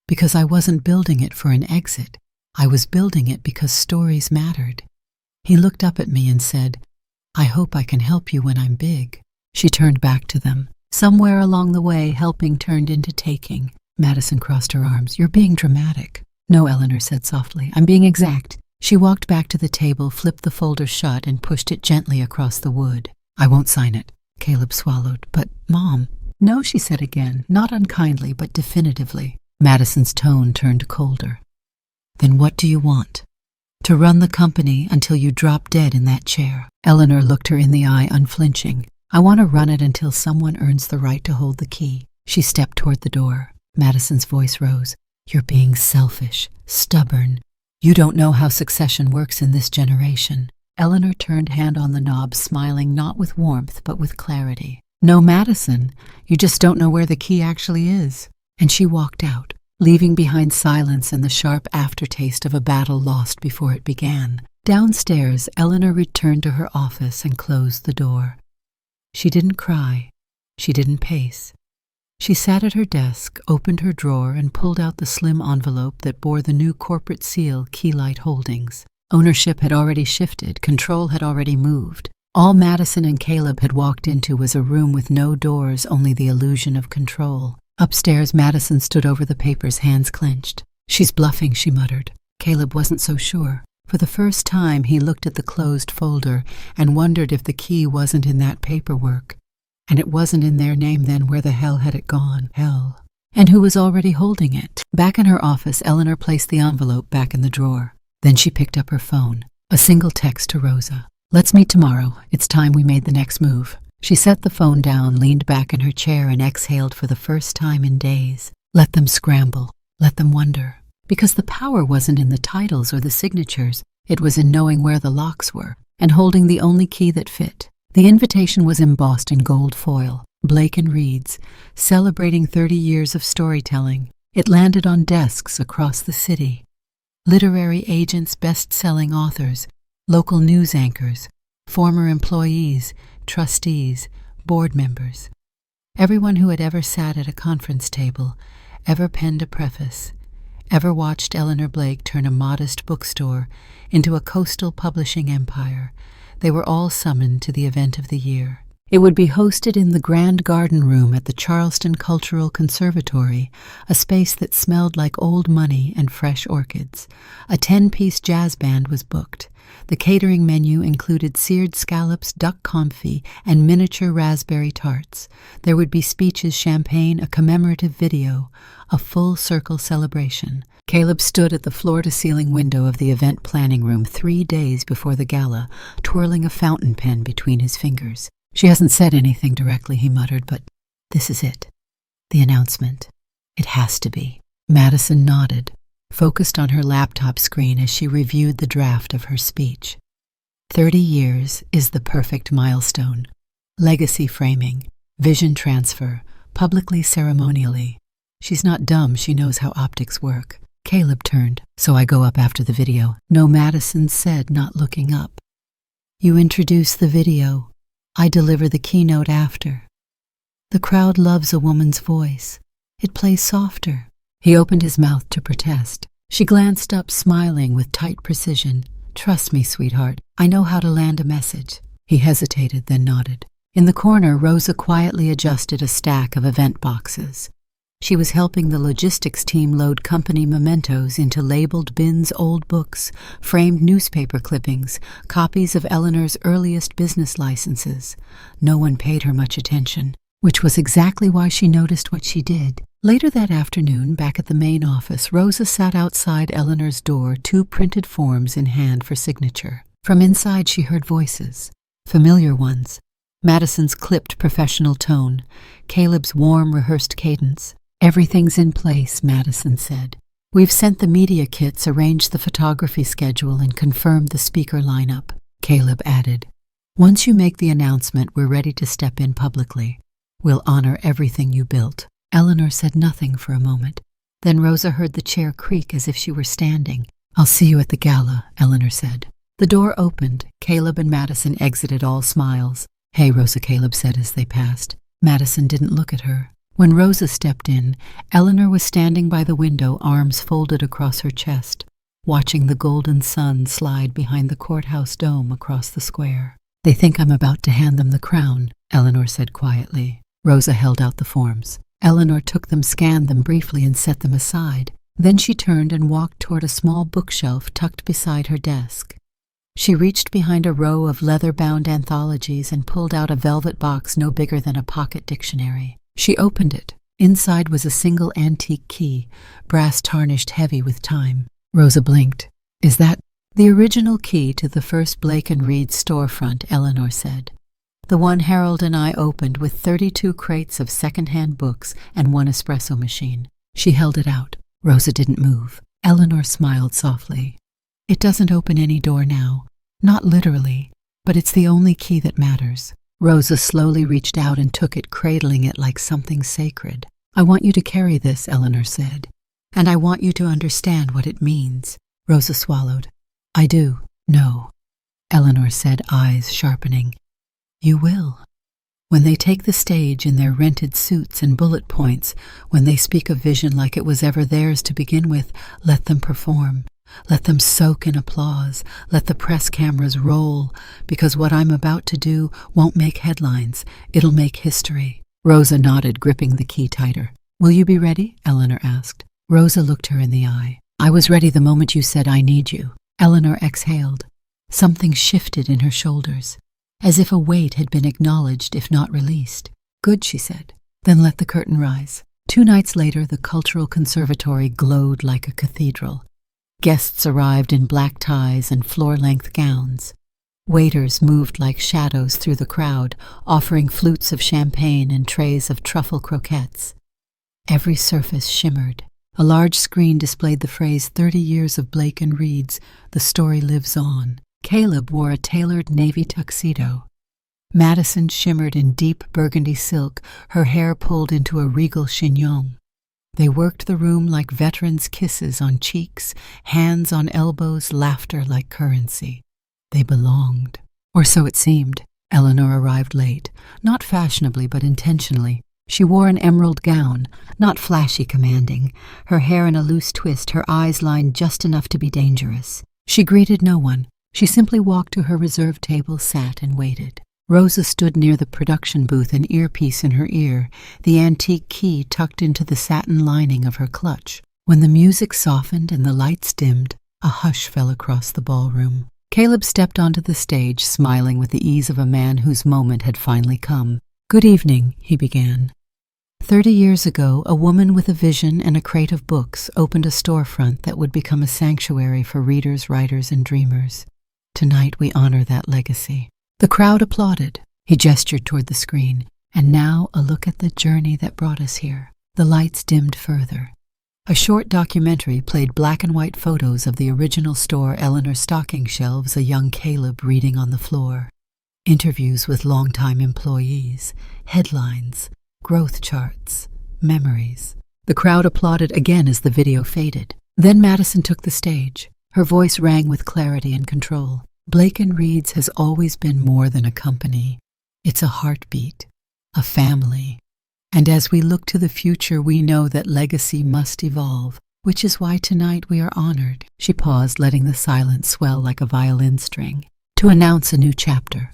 Speaker 1: because I wasn't building it for an exit. I was building it because stories mattered. He looked up at me and said, 'I hope I can help you when I'm big.'" She turned back to them. Somewhere along the way, helping turned into taking. Madison crossed her arms. "You're being dramatic." "No," Eleanor said softly. "I'm being exact." She walked back to the table, flipped the folder shut, and pushed it gently across the wood. "I won't sign it." Caleb swallowed. "But, Mom—" "No," she said again, not unkindly, but definitively. Madison's tone turned colder. "Then what do you want?" "To run the company until you drop dead in that chair." Eleanor looked her in the eye, unflinching. "I want to run it until someone earns the right to hold the key." She stepped toward the door. Madison's voice rose. "You're being selfish, stubborn. You don't know how succession works in this generation." Eleanor turned, hand on the knob, smiling not with warmth but with clarity. "No, Madison, you just don't know where the key actually is." And she walked out, leaving behind silence and the sharp aftertaste of a battle lost before it began. Downstairs, Eleanor returned to her office and closed the door. She didn't cry. She didn't pace. She sat at her desk, opened her drawer, and pulled out the slim envelope that bore the new corporate seal, Keylight Holdings. Ownership had already shifted. Control had already moved. All Madison and Caleb had walked into was a room with no doors, only the illusion of control. Upstairs, Madison stood over the papers, hands clenched. "She's bluffing," she muttered. Caleb wasn't so sure. For the first time, he looked at the closed folder and wondered if the key wasn't in that paperwork. And it wasn't in their name, then where the hell had it gone? Hell. And who was already holding it? Back in her office, Eleanor placed the envelope back in the drawer. Then she picked up her phone. A single text to Rosa. "Let's meet tomorrow. It's time we made the next move." She set the phone down, leaned back in her chair, and exhaled for the first time in days. Let them scramble. Let them wonder. Because the power wasn't in the titles or the signatures. It was in knowing where the locks were and holding the only key that fit. The invitation was embossed in gold foil. Blake and Reeds, celebrating 30 years of storytelling. It landed on desks across the city. Literary agents, best-selling authors, local news anchors, former employees, trustees, board members. Everyone who had ever sat at a conference table, ever penned a preface, ever watched Eleanor Blake turn a modest bookstore into a coastal publishing empire. They were all summoned to the event of the year. It would be hosted in the Grand Garden Room at the Charleston Cultural Conservatory, a space that smelled like old money and fresh orchids. A 10-piece jazz band was booked. The catering menu included seared scallops, duck confit, and miniature raspberry tarts. There would be speeches, champagne, a commemorative video, a full-circle celebration. Caleb stood at the floor-to-ceiling window of the event planning room 3 days before the gala, twirling a fountain pen between his fingers. "She hasn't said anything directly," he muttered, "but this is it. The announcement. It has to be." Madison nodded, focused on her laptop screen as she reviewed the draft of her speech. 30 years is the perfect milestone. Legacy framing, vision transfer, publicly ceremonially. She's not dumb, she knows how optics work. Caleb turned, so I go up after the video. No, Madison said, not looking up. You introduce the video. I deliver the keynote after. The crowd loves a woman's voice. It plays softer. He opened his mouth to protest. She glanced up, smiling with tight precision. Trust me, sweetheart. I know how to land a message. He hesitated, then nodded. In the corner, Rosa quietly adjusted a stack of event boxes. She was helping the logistics team load company mementos into labeled bins, old books, framed newspaper clippings, copies of Eleanor's earliest business licenses. No one paid her much attention, which was exactly why she noticed what she did. Later that afternoon, back at the main office, Rosa sat outside Eleanor's door, 2 printed forms in hand for signature. From inside she heard voices, familiar ones. Madison's clipped professional tone, Caleb's warm, rehearsed cadence. Everything's in place, Madison said. We've sent the media kits, arranged the photography schedule, and confirmed the speaker lineup. Caleb added, Once you make the announcement, we're ready to step in publicly. We'll honor everything you built. Eleanor said nothing for a moment. Then Rosa heard the chair creak as if she were standing. I'll see you at the gala, Eleanor said. The door opened. Caleb and Madison exited, all smiles. Hey, Rosa, Caleb said as they passed. Madison didn't look at her. When Rosa stepped in, Eleanor was standing by the window, arms folded across her chest, watching the golden sun slide behind the courthouse dome across the square. They think I'm about to hand them the crown, Eleanor said quietly. Rosa held out the forms. Eleanor took them, scanned them briefly, and set them aside. Then she turned and walked toward a small bookshelf tucked beside her desk. She reached behind a row of leather-bound anthologies and pulled out a velvet box no bigger than a pocket dictionary. She opened it. Inside was a single antique key, brass tarnished heavy with time. Rosa blinked. Is that the original key to the first Blake and Reed storefront? Eleanor said. The one Harold and I opened with 32 crates of second-hand books and 1 espresso machine. She held it out. Rosa didn't move. Eleanor smiled softly. It doesn't open any door now. Not literally, but it's the only key that matters. Rosa slowly reached out and took it, cradling it like something sacred. I want you to carry this, Eleanor said, and I want you to understand what it means. Rosa swallowed. I do. No, Eleanor said, eyes sharpening. You will. When they take the stage in their rented suits and bullet points, when they speak of vision like it was ever theirs to begin with, let them perform. Let them soak in applause. Let the press cameras roll, because what I'm about to do won't make headlines. It'll make history. Rosa nodded, gripping the key tighter. Will you be ready? Eleanor asked. Rosa looked her in the eye. I was ready the moment you said I need you. Eleanor exhaled. Something shifted in her shoulders, as if a weight had been acknowledged if not released. Good, she said. Then let the curtain rise. 2 nights later, the Cultural Conservatory glowed like a cathedral. Guests arrived in black ties and floor-length gowns. Waiters moved like shadows through the crowd, offering flutes of champagne and trays of truffle croquettes. Every surface shimmered. A large screen displayed the phrase 30 years of Blake and Reed's, the story lives on. Caleb wore a tailored navy tuxedo. Madison shimmered in deep burgundy silk, her hair pulled into a regal chignon. They worked the room like veterans' kisses on cheeks, hands on elbows, laughter like currency. They belonged. Or so it seemed. Eleanor arrived late, not fashionably but intentionally. She wore an emerald gown, not flashy commanding, her hair in a loose twist, her eyes lined just enough to be dangerous. She greeted no one. She simply walked to her reserved table, sat, and waited. Rosa stood near the production booth, an earpiece in her ear, the antique key tucked into the satin lining of her clutch. When the music softened and the lights dimmed, a hush fell across the ballroom. Caleb stepped onto the stage, smiling with the ease of a man whose moment had finally come. Good evening, he began. 30 years ago, a woman with a vision and a crate of books opened a storefront that would become a sanctuary for readers, writers, and dreamers. Tonight we honor that legacy. The crowd applauded. He gestured toward the screen. And now a look at the journey that brought us here. The lights dimmed further. A short documentary played black and white photos of the original store, Eleanor's stocking shelves, a young Caleb reading on the floor. Interviews with longtime employees, headlines, growth charts, memories. The crowd applauded again as the video faded. Then Madison took the stage. Her voice rang with clarity and control. Blake and Reed's has always been more than a company. It's a heartbeat, a family. And as we look to the future, we know that legacy must evolve, which is why tonight we are honored. She paused, letting the silence swell like a violin string, to announce a new chapter,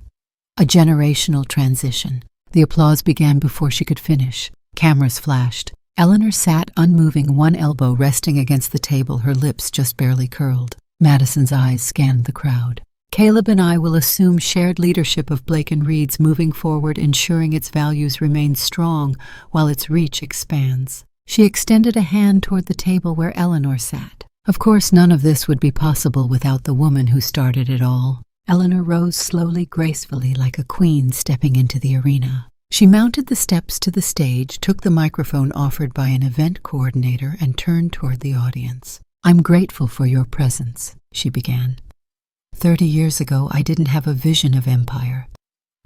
Speaker 1: a generational transition. The applause began before she could finish. Cameras flashed. Eleanor sat unmoving, one elbow resting against the table, her lips just barely curled. Madison's eyes scanned the crowd. Caleb and I will assume shared leadership of Blake and Reed's moving forward, ensuring its values remain strong while its reach expands. She extended a hand toward the table where Eleanor sat. Of course, none of this would be possible without the woman who started it all. Eleanor rose slowly, gracefully, like a queen stepping into the arena. She mounted the steps to the stage, took the microphone offered by an event coordinator, and turned toward the audience. "I'm grateful for your presence," she began. 30 years ago, I didn't have a vision of empire.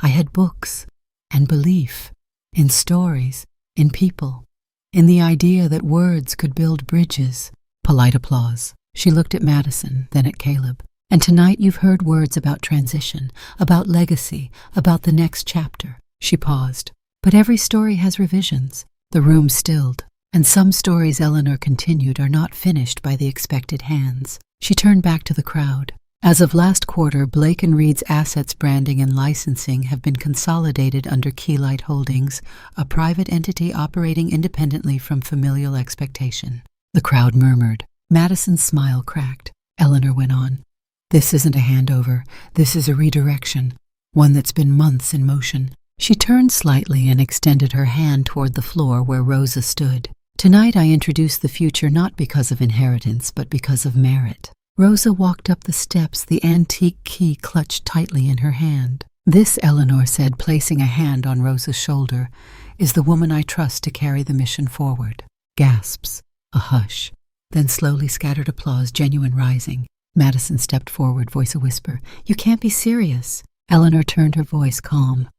Speaker 1: I had books and belief in stories, in people, in the idea that words could build bridges. Polite applause. She looked at Madison, then at Caleb. "And tonight you've heard words about transition, about legacy, about the next chapter." She paused. "But every story has revisions." The room stilled. "And some stories," Eleanor continued, "are not finished by the expected hands." She turned back to the crowd. "As of last quarter, Blake and Reed's assets, branding, and licensing have been consolidated under Keylight Holdings, a private entity operating independently from familial expectation." The crowd murmured. Madison's smile cracked. Eleanor went on. "This isn't a handover. This is a redirection, one that's been months in motion." She turned slightly and extended her hand toward the floor where Rosa stood. "Tonight I introduce the future not because of inheritance, but because of merit." Rosa walked up the steps, the antique key clutched tightly in her hand. "This," Eleanor said, placing a hand on Rosa's shoulder, "is the woman I trust to carry the mission forward." Gasps, a hush, then slowly scattered applause, genuine rising. Madison stepped forward, voice a whisper. "You can't be serious." Eleanor turned, her voice calm.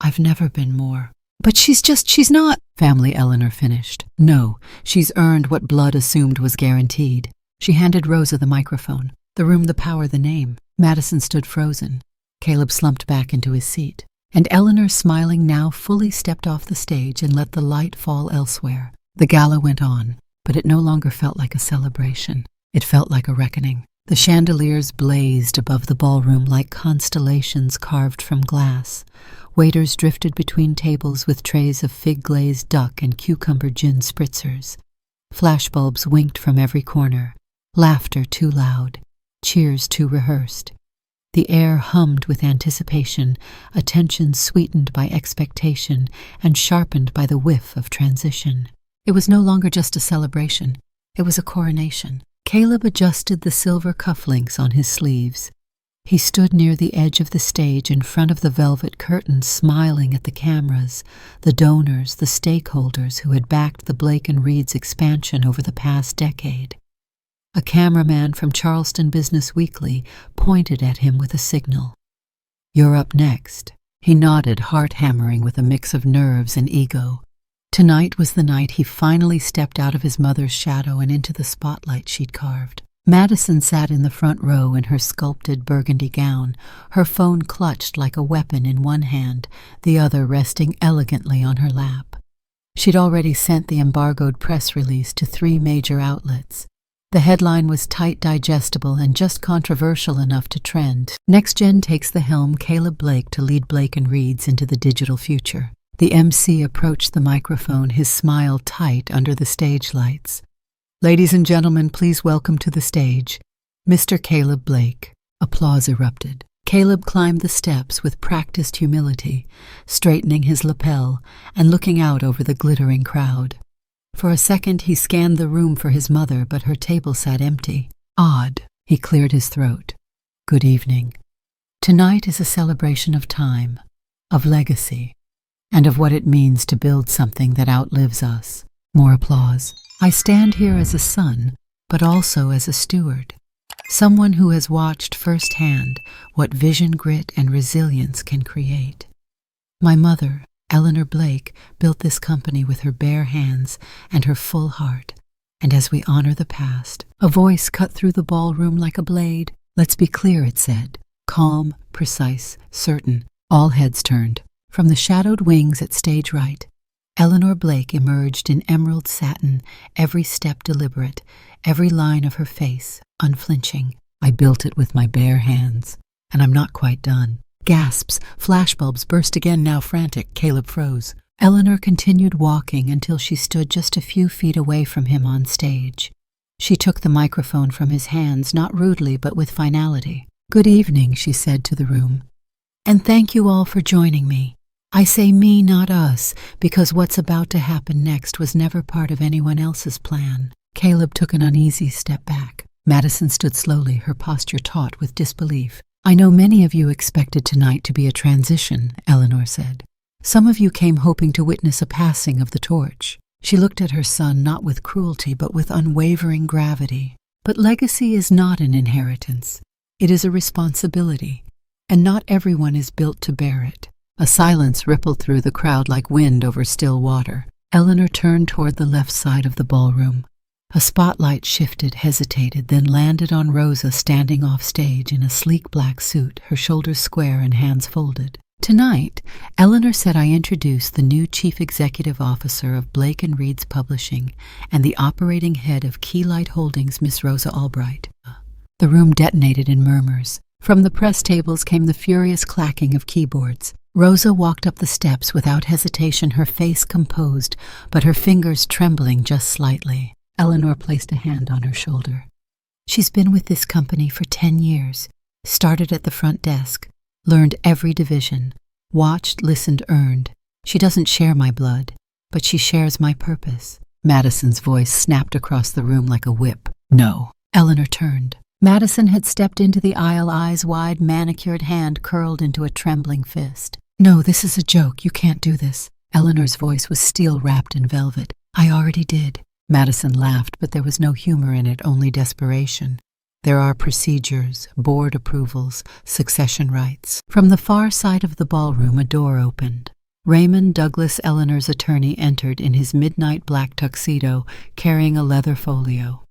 Speaker 1: "I've never been more." "But she's not." Family, Eleanor finished. "No, she's earned what blood assumed was guaranteed." She handed Rosa the microphone. "The room, the power, the name." Madison stood frozen. Caleb slumped back into his seat. And Eleanor, smiling now, fully stepped off the stage and let the light fall elsewhere. The gala went on, but it no longer felt like a celebration. It felt like a reckoning. The chandeliers blazed above the ballroom like constellations carved from glass. Waiters drifted between tables with trays of fig-glazed duck and cucumber gin spritzers. Flashbulbs winked from every corner. Laughter too loud. Cheers too rehearsed. The air hummed with anticipation, attention sweetened by expectation and sharpened by the whiff of transition. It was no longer just a celebration. It was a coronation. Caleb adjusted the silver cufflinks on his sleeves. He stood near the edge of the stage in front of the velvet curtains, smiling at the cameras, the donors, the stakeholders who had backed the Blake and Reed's expansion over the past decade. A cameraman from Charleston Business Weekly pointed at him with a signal. "You're up next." He nodded, heart hammering with a mix of nerves and ego. Tonight was the night he finally stepped out of his mother's shadow and into the spotlight she'd carved. Madison sat in the front row in her sculpted burgundy gown, her phone clutched like a weapon in one hand, the other resting elegantly on her lap. She'd already sent the embargoed press release to 3 major outlets. The headline was tight, digestible, and just controversial enough to trend. Next Gen takes the helm, Caleb Blake to lead Blake and Reed's into the digital future. The MC approached the microphone, his smile tight under the stage lights. "Ladies and gentlemen, please welcome to the stage, Mr. Caleb Blake." Applause erupted. Caleb climbed the steps with practiced humility, straightening his lapel and looking out over the glittering crowd. For a second he scanned the room for his mother, but her table sat empty. Odd. He cleared his throat. "Good evening. Tonight is a celebration of time, of legacy, and of what it means to build something that outlives us." More applause. "I stand here as a son, but also as a steward, someone who has watched firsthand what vision, grit, and resilience can create. My mother, Eleanor Blake built this company with her bare hands and her full heart. And as we honor the past, a voice cut through the ballroom like a blade. Let's be clear, it said. Calm, precise, certain. All heads turned. From the shadowed wings at stage right, Eleanor Blake emerged in emerald satin, every step deliberate, every line of her face unflinching. I built it with my bare hands, and I'm not quite done. Gasps, flashbulbs burst again, now frantic. Caleb froze. Eleanor continued walking until she stood just a few feet away from him on stage. She took the microphone from his hands, not rudely but with finality. Good evening, she said to the room. And thank you all for joining me. I say me, not us, because what's about to happen next was never part of anyone else's plan. Caleb took an uneasy step back. Madison stood slowly, her posture taut with disbelief. I know many of you expected tonight to be a transition, Eleanor said. Some of you came hoping to witness a passing of the torch. She looked at her son not with cruelty but with unwavering gravity. But legacy is not an inheritance. It is a responsibility, and not everyone is built to bear it. A silence rippled through the crowd like wind over still water. Eleanor turned toward the left side of the ballroom. A spotlight shifted, hesitated, then landed on Rosa standing off stage in a sleek black suit, her shoulders square and hands folded. Tonight, Eleanor said I introduce the new Chief Executive Officer of Blake & Reed's Publishing and the operating head of Keylight Holdings, Miss Rosa Albright. The room detonated in murmurs. From the press tables came the furious clacking of keyboards. Rosa walked up the steps without hesitation, her face composed, but her fingers trembling just slightly. Eleanor placed a hand on her shoulder. She's been with this company for 10 years, started at the front desk, learned every division, watched, listened, earned. She doesn't share my blood, but she shares my purpose. Madison's voice snapped across the room like a whip. No. Eleanor turned. Madison had stepped into the aisle, eyes wide, manicured hand curled into a trembling fist. No, this is a joke. You can't do this. Eleanor's voice was steel wrapped in velvet. I already did. Madison laughed, but there was no humor in it, only desperation. There are procedures, board approvals, succession rights. From the far side of the ballroom, a door opened. Raymond Douglas, Eleanor's attorney, entered in his midnight black tuxedo, carrying a leather folio.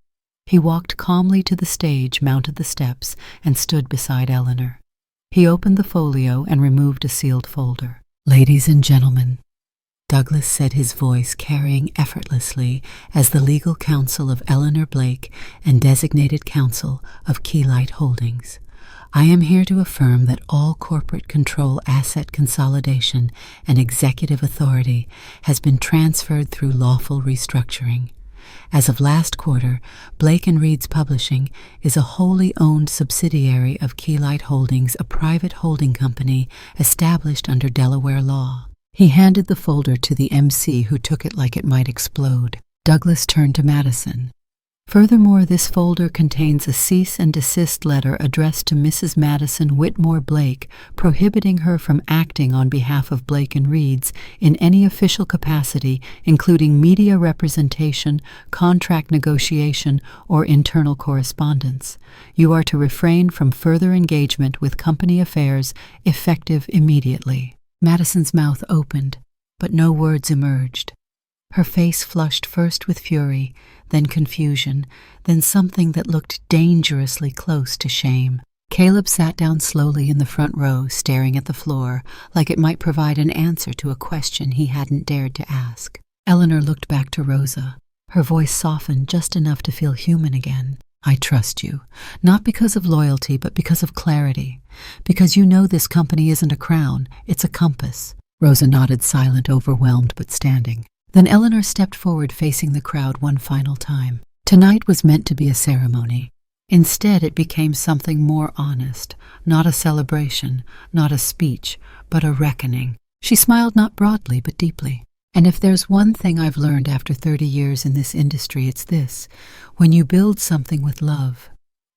Speaker 1: He walked calmly to the stage, mounted the steps, and stood beside Eleanor. He opened the folio and removed a sealed folder. Ladies and gentlemen, Douglas said, his voice carrying effortlessly as the legal counsel of Eleanor Blake and designated counsel of Keylight Holdings. I am here to affirm that all corporate control, asset consolidation, and executive authority has been transferred through lawful restructuring. As of last quarter, Blake & Reed's Publishing is a wholly owned subsidiary of Keylight Holdings, a private holding company established under Delaware law. He handed the folder to the MC, who took it like it might explode. Douglas turned to Madison. Furthermore, this folder contains a cease and desist letter addressed to Mrs. Madison Whitmore Blake, prohibiting her from acting on behalf of Blake & Reed's in any official capacity, including media representation, contract negotiation, or internal correspondence. You are to refrain from further engagement with company affairs, effective immediately. Madison's mouth opened, but no words emerged. Her face flushed first with fury, then confusion, then something that looked dangerously close to shame. Caleb sat down slowly in the front row, staring at the floor, like it might provide an answer to a question he hadn't dared to ask. Eleanor looked back to Rosa. Her voice softened just enough to feel human again. I trust you, not because of loyalty, but because of clarity. Because you know this company isn't a crown, it's a compass. Rosa nodded, silent, overwhelmed, but standing. Then Eleanor stepped forward, facing the crowd one final time. Tonight was meant to be a ceremony. Instead, it became something more honest, not a celebration, not a speech, but a reckoning. She smiled not broadly, but deeply. And if there's one thing I've learned after 30 years in this industry, it's this. When you build something with love,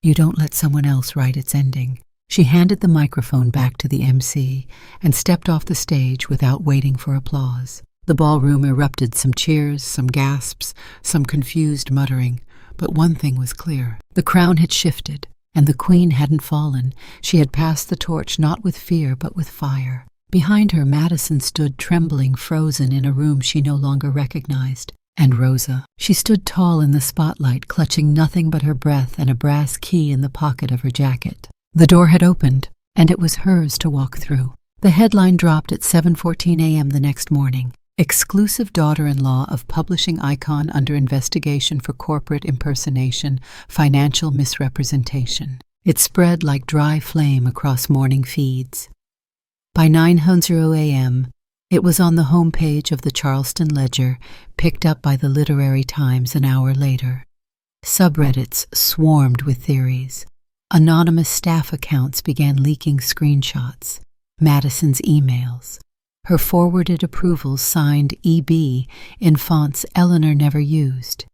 Speaker 1: you don't let someone else write its ending. She handed the microphone back to the MC and stepped off the stage without waiting for applause. The ballroom erupted, some cheers, some gasps, some confused muttering. But one thing was clear. The crown had shifted, and the queen hadn't fallen. She had passed the torch not with fear, but with fire. Behind her, Madison stood trembling, frozen in a room she no longer recognized. And Rosa. She stood tall in the spotlight, clutching nothing but her breath and a brass key in the pocket of her jacket. The door had opened, and it was hers to walk through. The headline dropped at 7:14 a.m. the next morning. Exclusive daughter-in-law of publishing icon under investigation for corporate impersonation, financial misrepresentation. It spread like dry flame across morning feeds. By 9:00 a.m., it was on the homepage of the Charleston Ledger, picked up by the Literary Times an hour later. Subreddits swarmed with theories. Anonymous staff accounts began leaking screenshots, Madison's emails, her forwarded approvals signed EB in fonts Eleanor never used,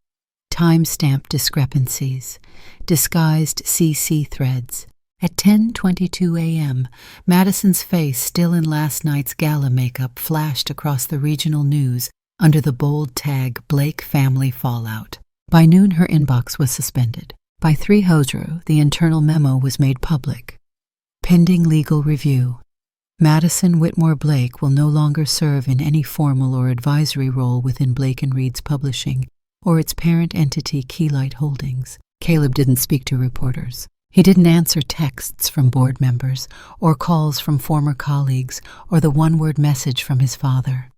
Speaker 1: timestamp discrepancies, disguised CC threads. At 10:22 a.m., Madison's face, still in last night's gala makeup, flashed across the regional news under the bold tag Blake Family Fallout. By noon, her inbox was suspended. By 3:00, the internal memo was made public. Pending legal review. Madison Whitmore Blake will no longer serve in any formal or advisory role within Blake & Reed's publishing or its parent entity Keylight Holdings. Caleb didn't speak to reporters. He didn't answer texts from board members or calls from former colleagues or the one-word message from his father.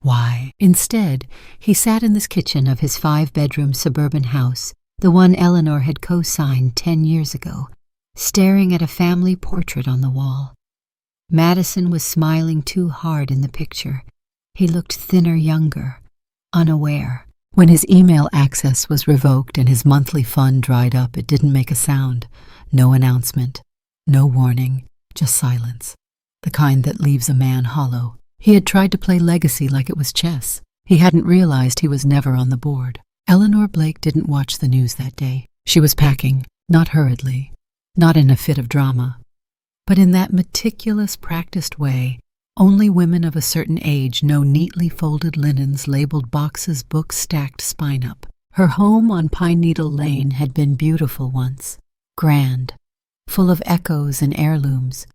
Speaker 1: Why? Instead, he sat in the kitchen of his 5-bedroom suburban house, the one Eleanor had co-signed 10 years ago, staring at a family portrait on the wall. Madison was smiling too hard in the picture. He looked thinner, younger, unaware. When his email access was revoked and his monthly fund dried up, it didn't make a sound. No announcement, no warning, just silence. The kind that leaves a man hollow. He had tried to play legacy like it was chess. He hadn't realized he was never on the board. Eleanor Blake didn't watch the news that day. She was packing, not hurriedly, not in a fit of drama, but in that meticulous, practiced way only women of a certain age know neatly folded linens labeled boxes, books stacked spine up. Her home on Pine Needle Lane had been beautiful once, grand, full of echoes and heirlooms.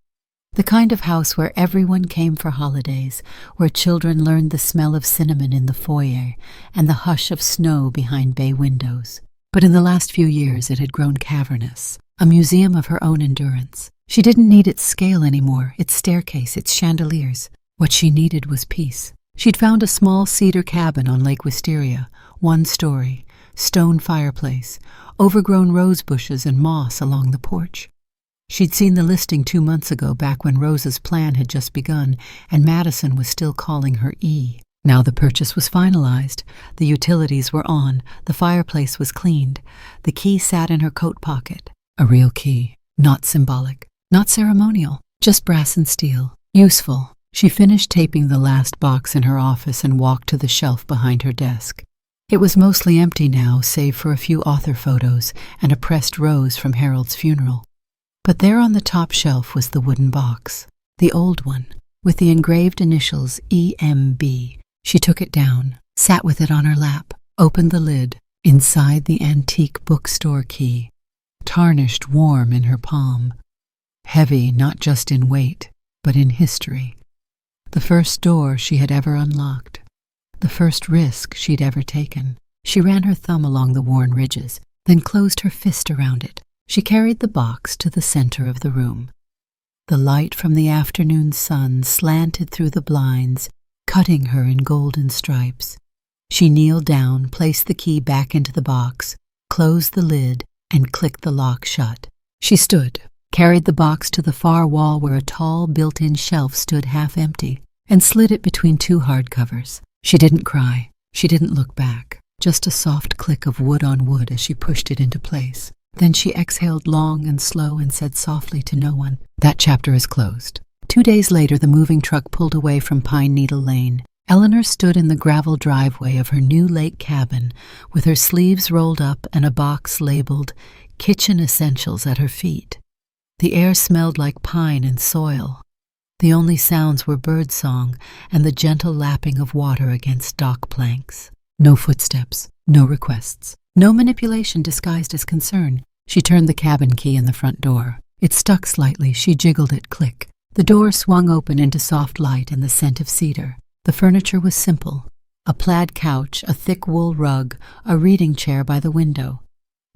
Speaker 1: The kind of house where everyone came for holidays, where children learned the smell of cinnamon in the foyer and the hush of snow behind bay windows. But in the last few years it had grown cavernous, a museum of her own endurance. She didn't need its scale anymore, its staircase, its chandeliers. What she needed was peace. She'd found a small cedar cabin on Lake Wisteria, 1 story, stone fireplace, overgrown rose bushes and moss along the porch. She'd seen the listing 2 months ago, back when Rosa's plan had just begun, and Madison was still calling her E. Now the purchase was finalized. The utilities were on. The fireplace was cleaned. The key sat in her coat pocket. A real key, not symbolic. Not ceremonial, just brass and steel. Useful. She finished taping the last box in her office and walked to the shelf behind her desk. It was mostly empty now, save for a few author photos and a pressed rose from Harold's funeral. But there on the top shelf was the wooden box, the old one, with the engraved initials EMB. She took it down, sat with it on her lap, opened the lid. Inside, the antique bookstore key, tarnished warm in her palm. Heavy not just in weight, but in history. The first door she had ever unlocked. The first risk she'd ever taken. She ran her thumb along the worn ridges, then closed her fist around it. She carried the box to the center of the room. The light from the afternoon sun slanted through the blinds, cutting her in golden stripes. She kneeled down, placed the key back into the box, closed the lid, and clicked the lock shut. She stood, carried the box to the far wall where a tall, built-in shelf stood half empty, and slid it between 2 hardcovers. She didn't cry. She didn't look back. Just a soft click of wood on wood as she pushed it into place. Then she exhaled long and slow and said softly to no one, "That chapter is closed." 2 days later, the moving truck pulled away from Pine Needle Lane. Eleanor stood in the gravel driveway of her new lake cabin with her sleeves rolled up and a box labeled Kitchen Essentials at her feet. The air smelled like pine and soil. The only sounds were birdsong and the gentle lapping of water against dock planks. No footsteps, no requests, no manipulation disguised as concern. She turned the cabin key in the front door. It stuck slightly. She jiggled it, click. The door swung open into soft light and the scent of cedar. The furniture was simple. A plaid couch, a thick wool rug, a reading chair by the window.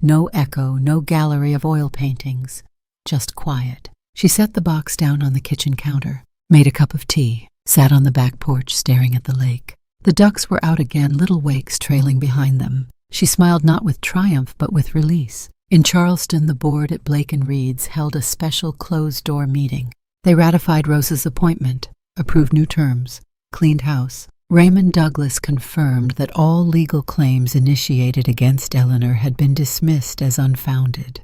Speaker 1: No echo, no gallery of oil paintings. Just quiet. She set the box down on the kitchen counter, made a cup of tea, sat on the back porch staring at the lake. The ducks were out again, little wakes trailing behind them. She smiled not with triumph, but with release. In Charleston, the board at Blake & Reed's held a special closed-door meeting. They ratified Rosa's appointment, approved new terms, cleaned house. Raymond Douglas confirmed that all legal claims initiated against Eleanor had been dismissed as unfounded.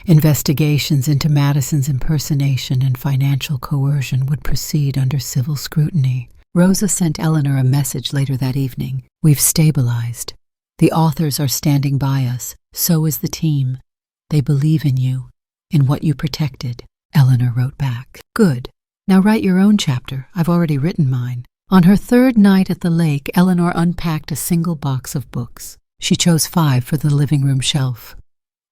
Speaker 1: Investigations into Madison's impersonation and financial coercion would proceed under civil scrutiny. Rosa sent Eleanor a message later that evening. "We've stabilized. The authors are standing by us. So is the team. They believe in you, in what you protected." Eleanor wrote back, "Good. Now write your own chapter. I've already written mine." On her third night at the lake, Eleanor unpacked a single box of books. She chose 5 for the living room shelf.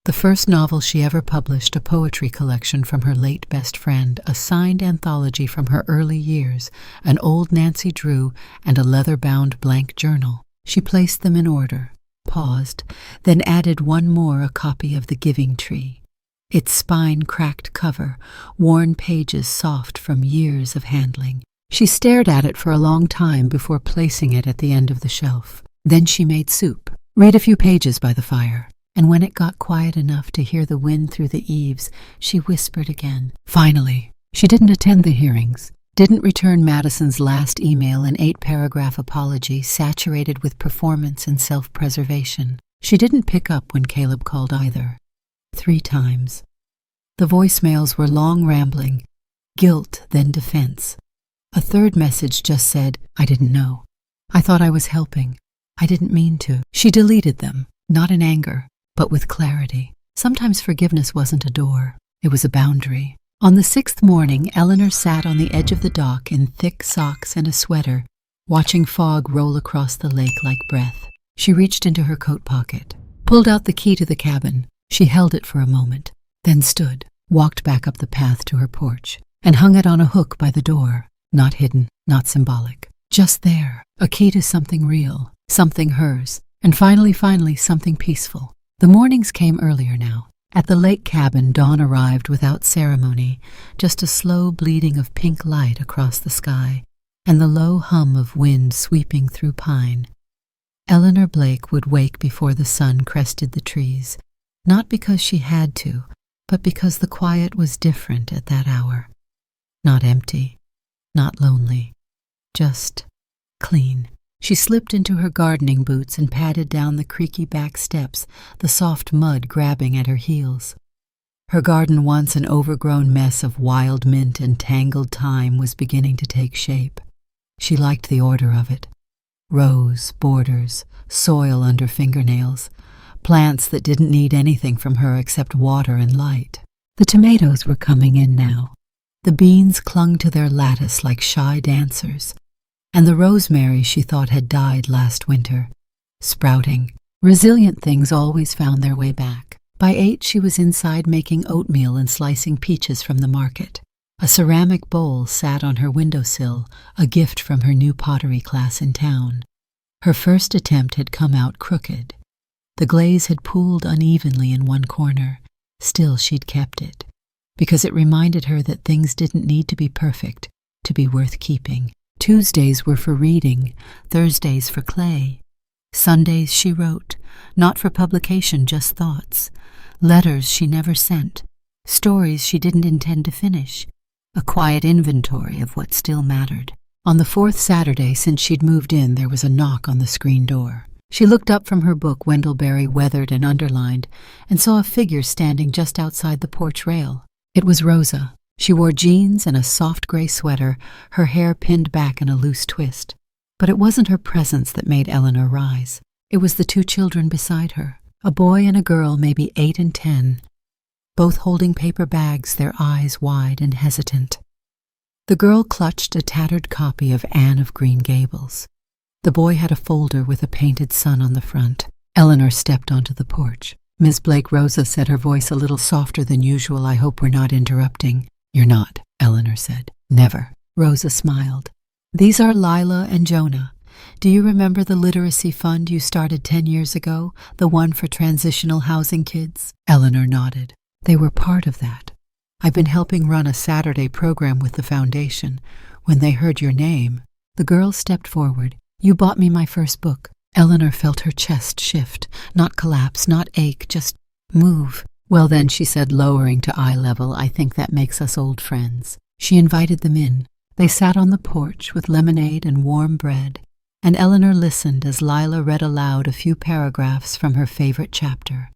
Speaker 1: The first novel she ever published, a poetry collection from her late best friend, a signed anthology from her early years, an old Nancy Drew, and a leather-bound blank journal. She placed them in order, paused, then added one more, a copy of The Giving Tree. Its spine-cracked cover, worn pages soft from years of handling. She stared at it for a long time before placing it at the end of the shelf. Then she made soup, read a few pages by the fire, and when it got quiet enough to hear the wind through the eaves, she whispered again. Finally, she didn't attend the hearings, didn't return Madison's last email, an 8-paragraph apology saturated with performance and self-preservation. She didn't pick up when Caleb called either. 3 times. The voicemails were long, rambling, guilt, then defense. A third message just said, "I didn't know. I thought I was helping. I didn't mean to." She deleted them, not in anger, but with clarity. Sometimes forgiveness wasn't a door. It was a boundary. On the 6th morning, Eleanor sat on the edge of the dock in thick socks and a sweater, watching fog roll across the lake like breath. She reached into her coat pocket, pulled out the key to the cabin. She held it for a moment, then stood, walked back up the path to her porch, and hung it on a hook by the door. Not hidden, not symbolic. Just there, a key to something real, something hers, and finally, something peaceful. The mornings came earlier now. At the lake cabin, dawn arrived without ceremony, just a slow bleeding of pink light across the sky, and the low hum of wind sweeping through pine. Eleanor Blake would wake before the sun crested the trees, not because she had to, but because the quiet was different at that hour. Not empty. Not lonely, just clean. She slipped into her gardening boots and padded down the creaky back steps, the soft mud grabbing at her heels. Her garden, once an overgrown mess of wild mint and tangled thyme, was beginning to take shape. She liked the order of it. Rows, borders, soil under fingernails, plants that didn't need anything from her except water and light. The tomatoes were coming in now. The beans clung to their lattice like shy dancers, and the rosemary she thought had died last winter, sprouting. Resilient things always found their way back. By 8, she was inside making oatmeal and slicing peaches from the market. A ceramic bowl sat on her windowsill, a gift from her new pottery class in town. Her first attempt had come out crooked. The glaze had pooled unevenly in one corner. Still, she'd kept it, because it reminded her that things didn't need to be perfect to be worth keeping. Tuesdays were for reading, Thursdays for clay. Sundays she wrote, not for publication, just thoughts. Letters she never sent, stories she didn't intend to finish, a quiet inventory of what still mattered. On the 4th Saturday since she'd moved in, there was a knock on the screen door. She looked up from her book, Wendellberry weathered and underlined, and saw a figure standing just outside the porch rail. It was Rosa. She wore jeans and a soft gray sweater, her hair pinned back in a loose twist. But it wasn't her presence that made Eleanor rise. It was the 2 children beside her, a boy and a girl, maybe 8 and 10, both holding paper bags, their eyes wide and hesitant. The girl clutched a tattered copy of Anne of Green Gables. The boy had a folder with a painted sun on the front. Eleanor stepped onto the porch. "Miss Blake," Rosa said, her voice a little softer than usual. "I hope we're not interrupting." "You're not." Eleanor said. Never. Rosa smiled. These are Lila and Jonah. Do you remember the literacy fund you started 10 years ago, the one for transitional housing kids? Eleanor nodded. They were part of that. I've been helping run a Saturday program with the foundation. When they heard your name, the girl stepped forward. You bought me my first book. Eleanor felt her chest shift, not collapse, not ache, just move. Well then, she said, lowering to eye level, I think that makes us old friends. She invited them in. They sat on the porch with lemonade and warm bread, and Eleanor listened as Lila read aloud a few paragraphs from her favorite chapter.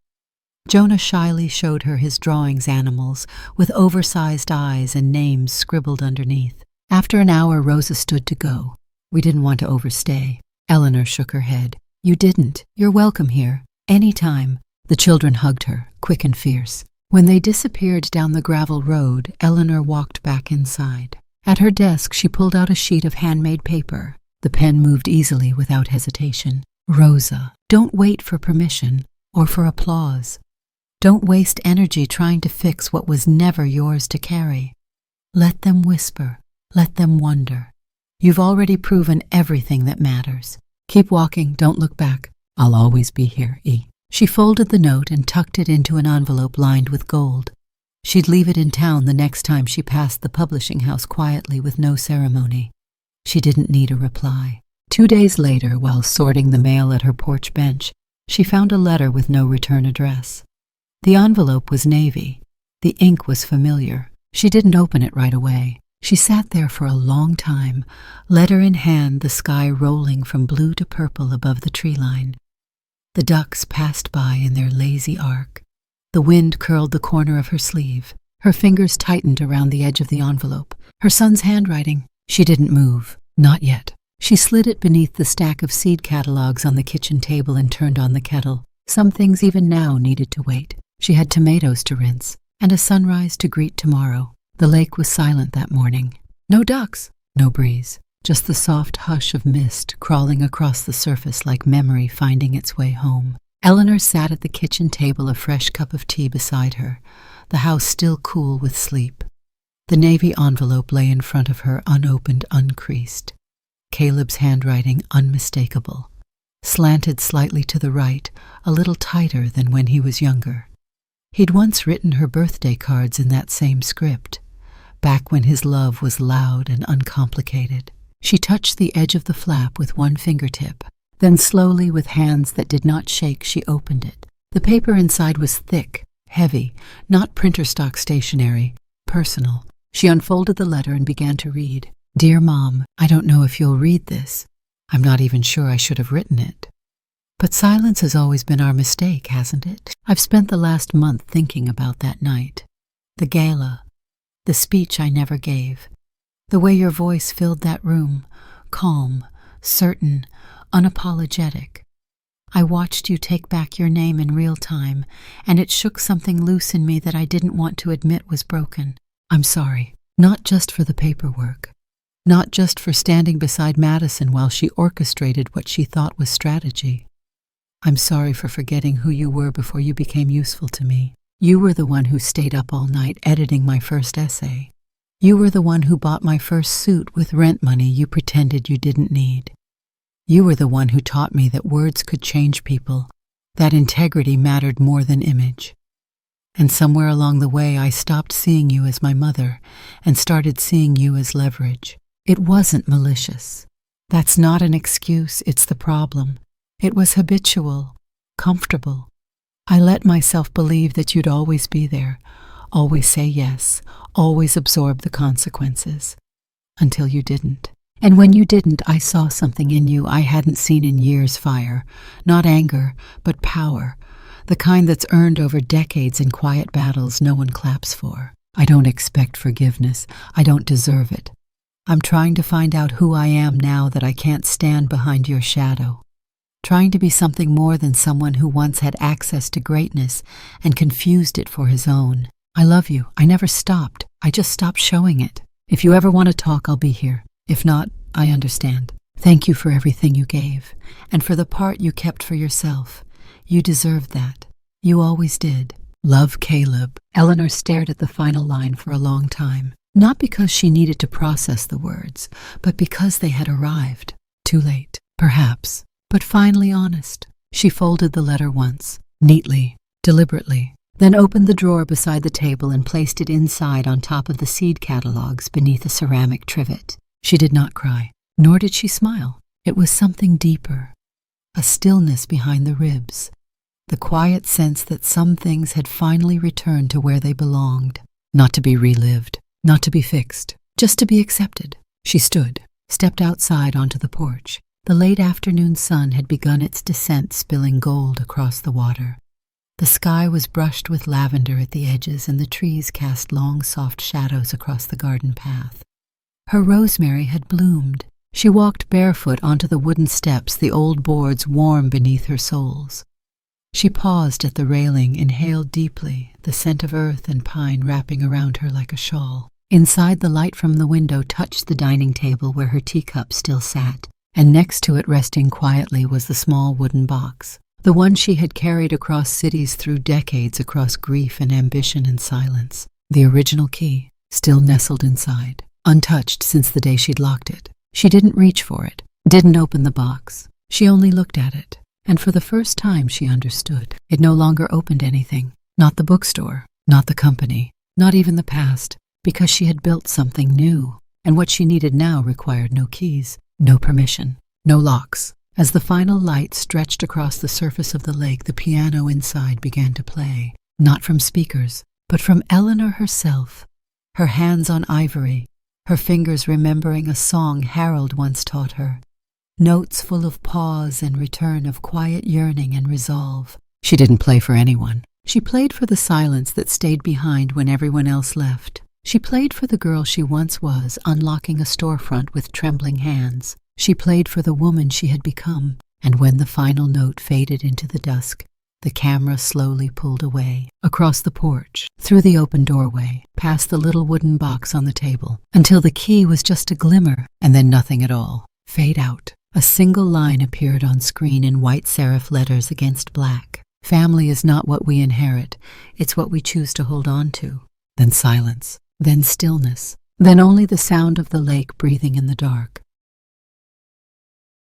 Speaker 1: Jonah shyly showed her his drawings animals, with oversized eyes and names scribbled underneath. After an hour, Rosa stood to go. We didn't want to overstay. Eleanor shook her head. You didn't. You're welcome here. Any time. The children hugged her, quick and fierce. When they disappeared down the gravel road, Eleanor walked back inside. At her desk, she pulled out a sheet of handmade paper. The pen moved easily without hesitation. Rosa, don't wait for permission or for applause. Don't waste energy trying to fix what was never yours to carry. Let them whisper. Let them wonder. You've already proven everything that matters. Keep walking, don't look back. I'll always be here, E. She folded the note and tucked it into an envelope lined with gold. She'd leave it in town the next time she passed the publishing house quietly with no ceremony. She didn't need a reply. 2 days later, while sorting the mail at her porch bench, she found a letter with no return address. The envelope was navy. The ink was familiar. She didn't open it right away. She sat there for a long time, letter in hand, the sky rolling from blue to purple above the tree line. The ducks passed by in their lazy arc. The wind curled the corner of her sleeve. Her fingers tightened around the edge of the envelope. Her son's handwriting. She didn't move. Not yet. She slid it beneath the stack of seed catalogs on the kitchen table and turned on the kettle. Some things even now needed to wait. She had tomatoes to rinse and a sunrise to greet tomorrow. The lake was silent that morning. No ducks, no breeze, just the soft hush of mist crawling across the surface like memory finding its way home. Eleanor sat at the kitchen table, a fresh cup of tea beside her, the house still cool with sleep. The navy envelope lay in front of her, unopened, uncreased. Caleb's handwriting unmistakable, slanted slightly to the right, a little tighter than when he was younger. He'd once written her birthday cards in that same script, back when his love was loud and uncomplicated. She touched the edge of the flap with one fingertip. Then slowly, with hands that did not shake, she opened it. The paper inside was thick, heavy, not printer stock stationery, personal. She unfolded the letter and began to read. Dear Mom, I don't know if you'll read this. I'm not even sure I should have written it. But silence has always been our mistake, hasn't it? I've spent the last month thinking about that night. The gala. The speech I never gave. The way your voice filled that room. Calm, certain, unapologetic. I watched you take back your name in real time, and it shook something loose in me that I didn't want to admit was broken. I'm sorry, not just for the paperwork, not just for standing beside Madison while she orchestrated what she thought was strategy. I'm sorry for forgetting who you were before you became useful to me. You were the one who stayed up all night editing my first essay. You were the one who bought my first suit with rent money you pretended you didn't need. You were the one who taught me that words could change people, that integrity mattered more than image. And somewhere along the way, I stopped seeing you as my mother and started seeing you as leverage. It wasn't malicious. That's not an excuse, it's the problem. It was habitual, comfortable. I let myself believe that you'd always be there, always say yes, always absorb the consequences. Until you didn't. And when you didn't, I saw something in you I hadn't seen in years. Fire. Not anger, but power. The kind that's earned over decades in quiet battles no one claps for. I don't expect forgiveness. I don't deserve it. I'm trying to find out who I am now that I can't stand behind your shadow. Trying to be something more than someone who once had access to greatness and confused it for his own. I love you. I never stopped. I just stopped showing it. If you ever want to talk, I'll be here. If not, I understand. Thank you for everything you gave, and for the part you kept for yourself. You deserved that. You always did. Love, Caleb. Eleanor stared at the final line for a long time. Not because she needed to process the words, but because they had arrived. Too late, perhaps, but finally honest. She folded the letter once, neatly, deliberately, then opened the drawer beside the table and placed it inside on top of the seed catalogs beneath a ceramic trivet. She did not cry, nor did she smile. It was something deeper, a stillness behind the ribs, the quiet sense that some things had finally returned to where they belonged, not to be relived, not to be fixed, just to be accepted. She stood, stepped outside onto the porch. The late afternoon sun had begun its descent, spilling gold across the water. The sky was brushed with lavender at the edges, and the trees cast long, soft shadows across the garden path. Her rosemary had bloomed. She walked barefoot onto the wooden steps, the old boards warm beneath her soles. She paused at the railing, inhaled deeply, the scent of earth and pine wrapping around her like a shawl. Inside, the light from the window touched the dining table where her teacup still sat, and next to it, resting quietly, was the small wooden box, the one she had carried across cities through decades, across grief and ambition and silence. The original key, still nestled inside, untouched since the day she'd locked it. She didn't reach for it, didn't open the box. She only looked at it, and for the first time she understood. It no longer opened anything, not the bookstore, not the company, not even the past, because she had built something new, and what she needed now required no keys, no permission, no locks. As the final light stretched across the surface of the lake, the piano inside began to play, not from speakers, but from Eleanor herself, her hands on ivory, her fingers remembering a song Harold once taught her, notes full of pause and return, of quiet yearning and resolve. She didn't play for anyone. She played for the silence that stayed behind when everyone else left. She played for the girl she once was, unlocking a storefront with trembling hands. She played for the woman she had become. And when the final note faded into the dusk, the camera slowly pulled away, across the porch, through the open doorway, past the little wooden box on the table, until the key was just a glimmer, and then nothing at all. Fade out. A single line appeared on screen in white serif letters against black. Family is not what we inherit, it's what we choose to hold on to. Then silence. Then stillness. Then only the sound of the lake breathing in the dark.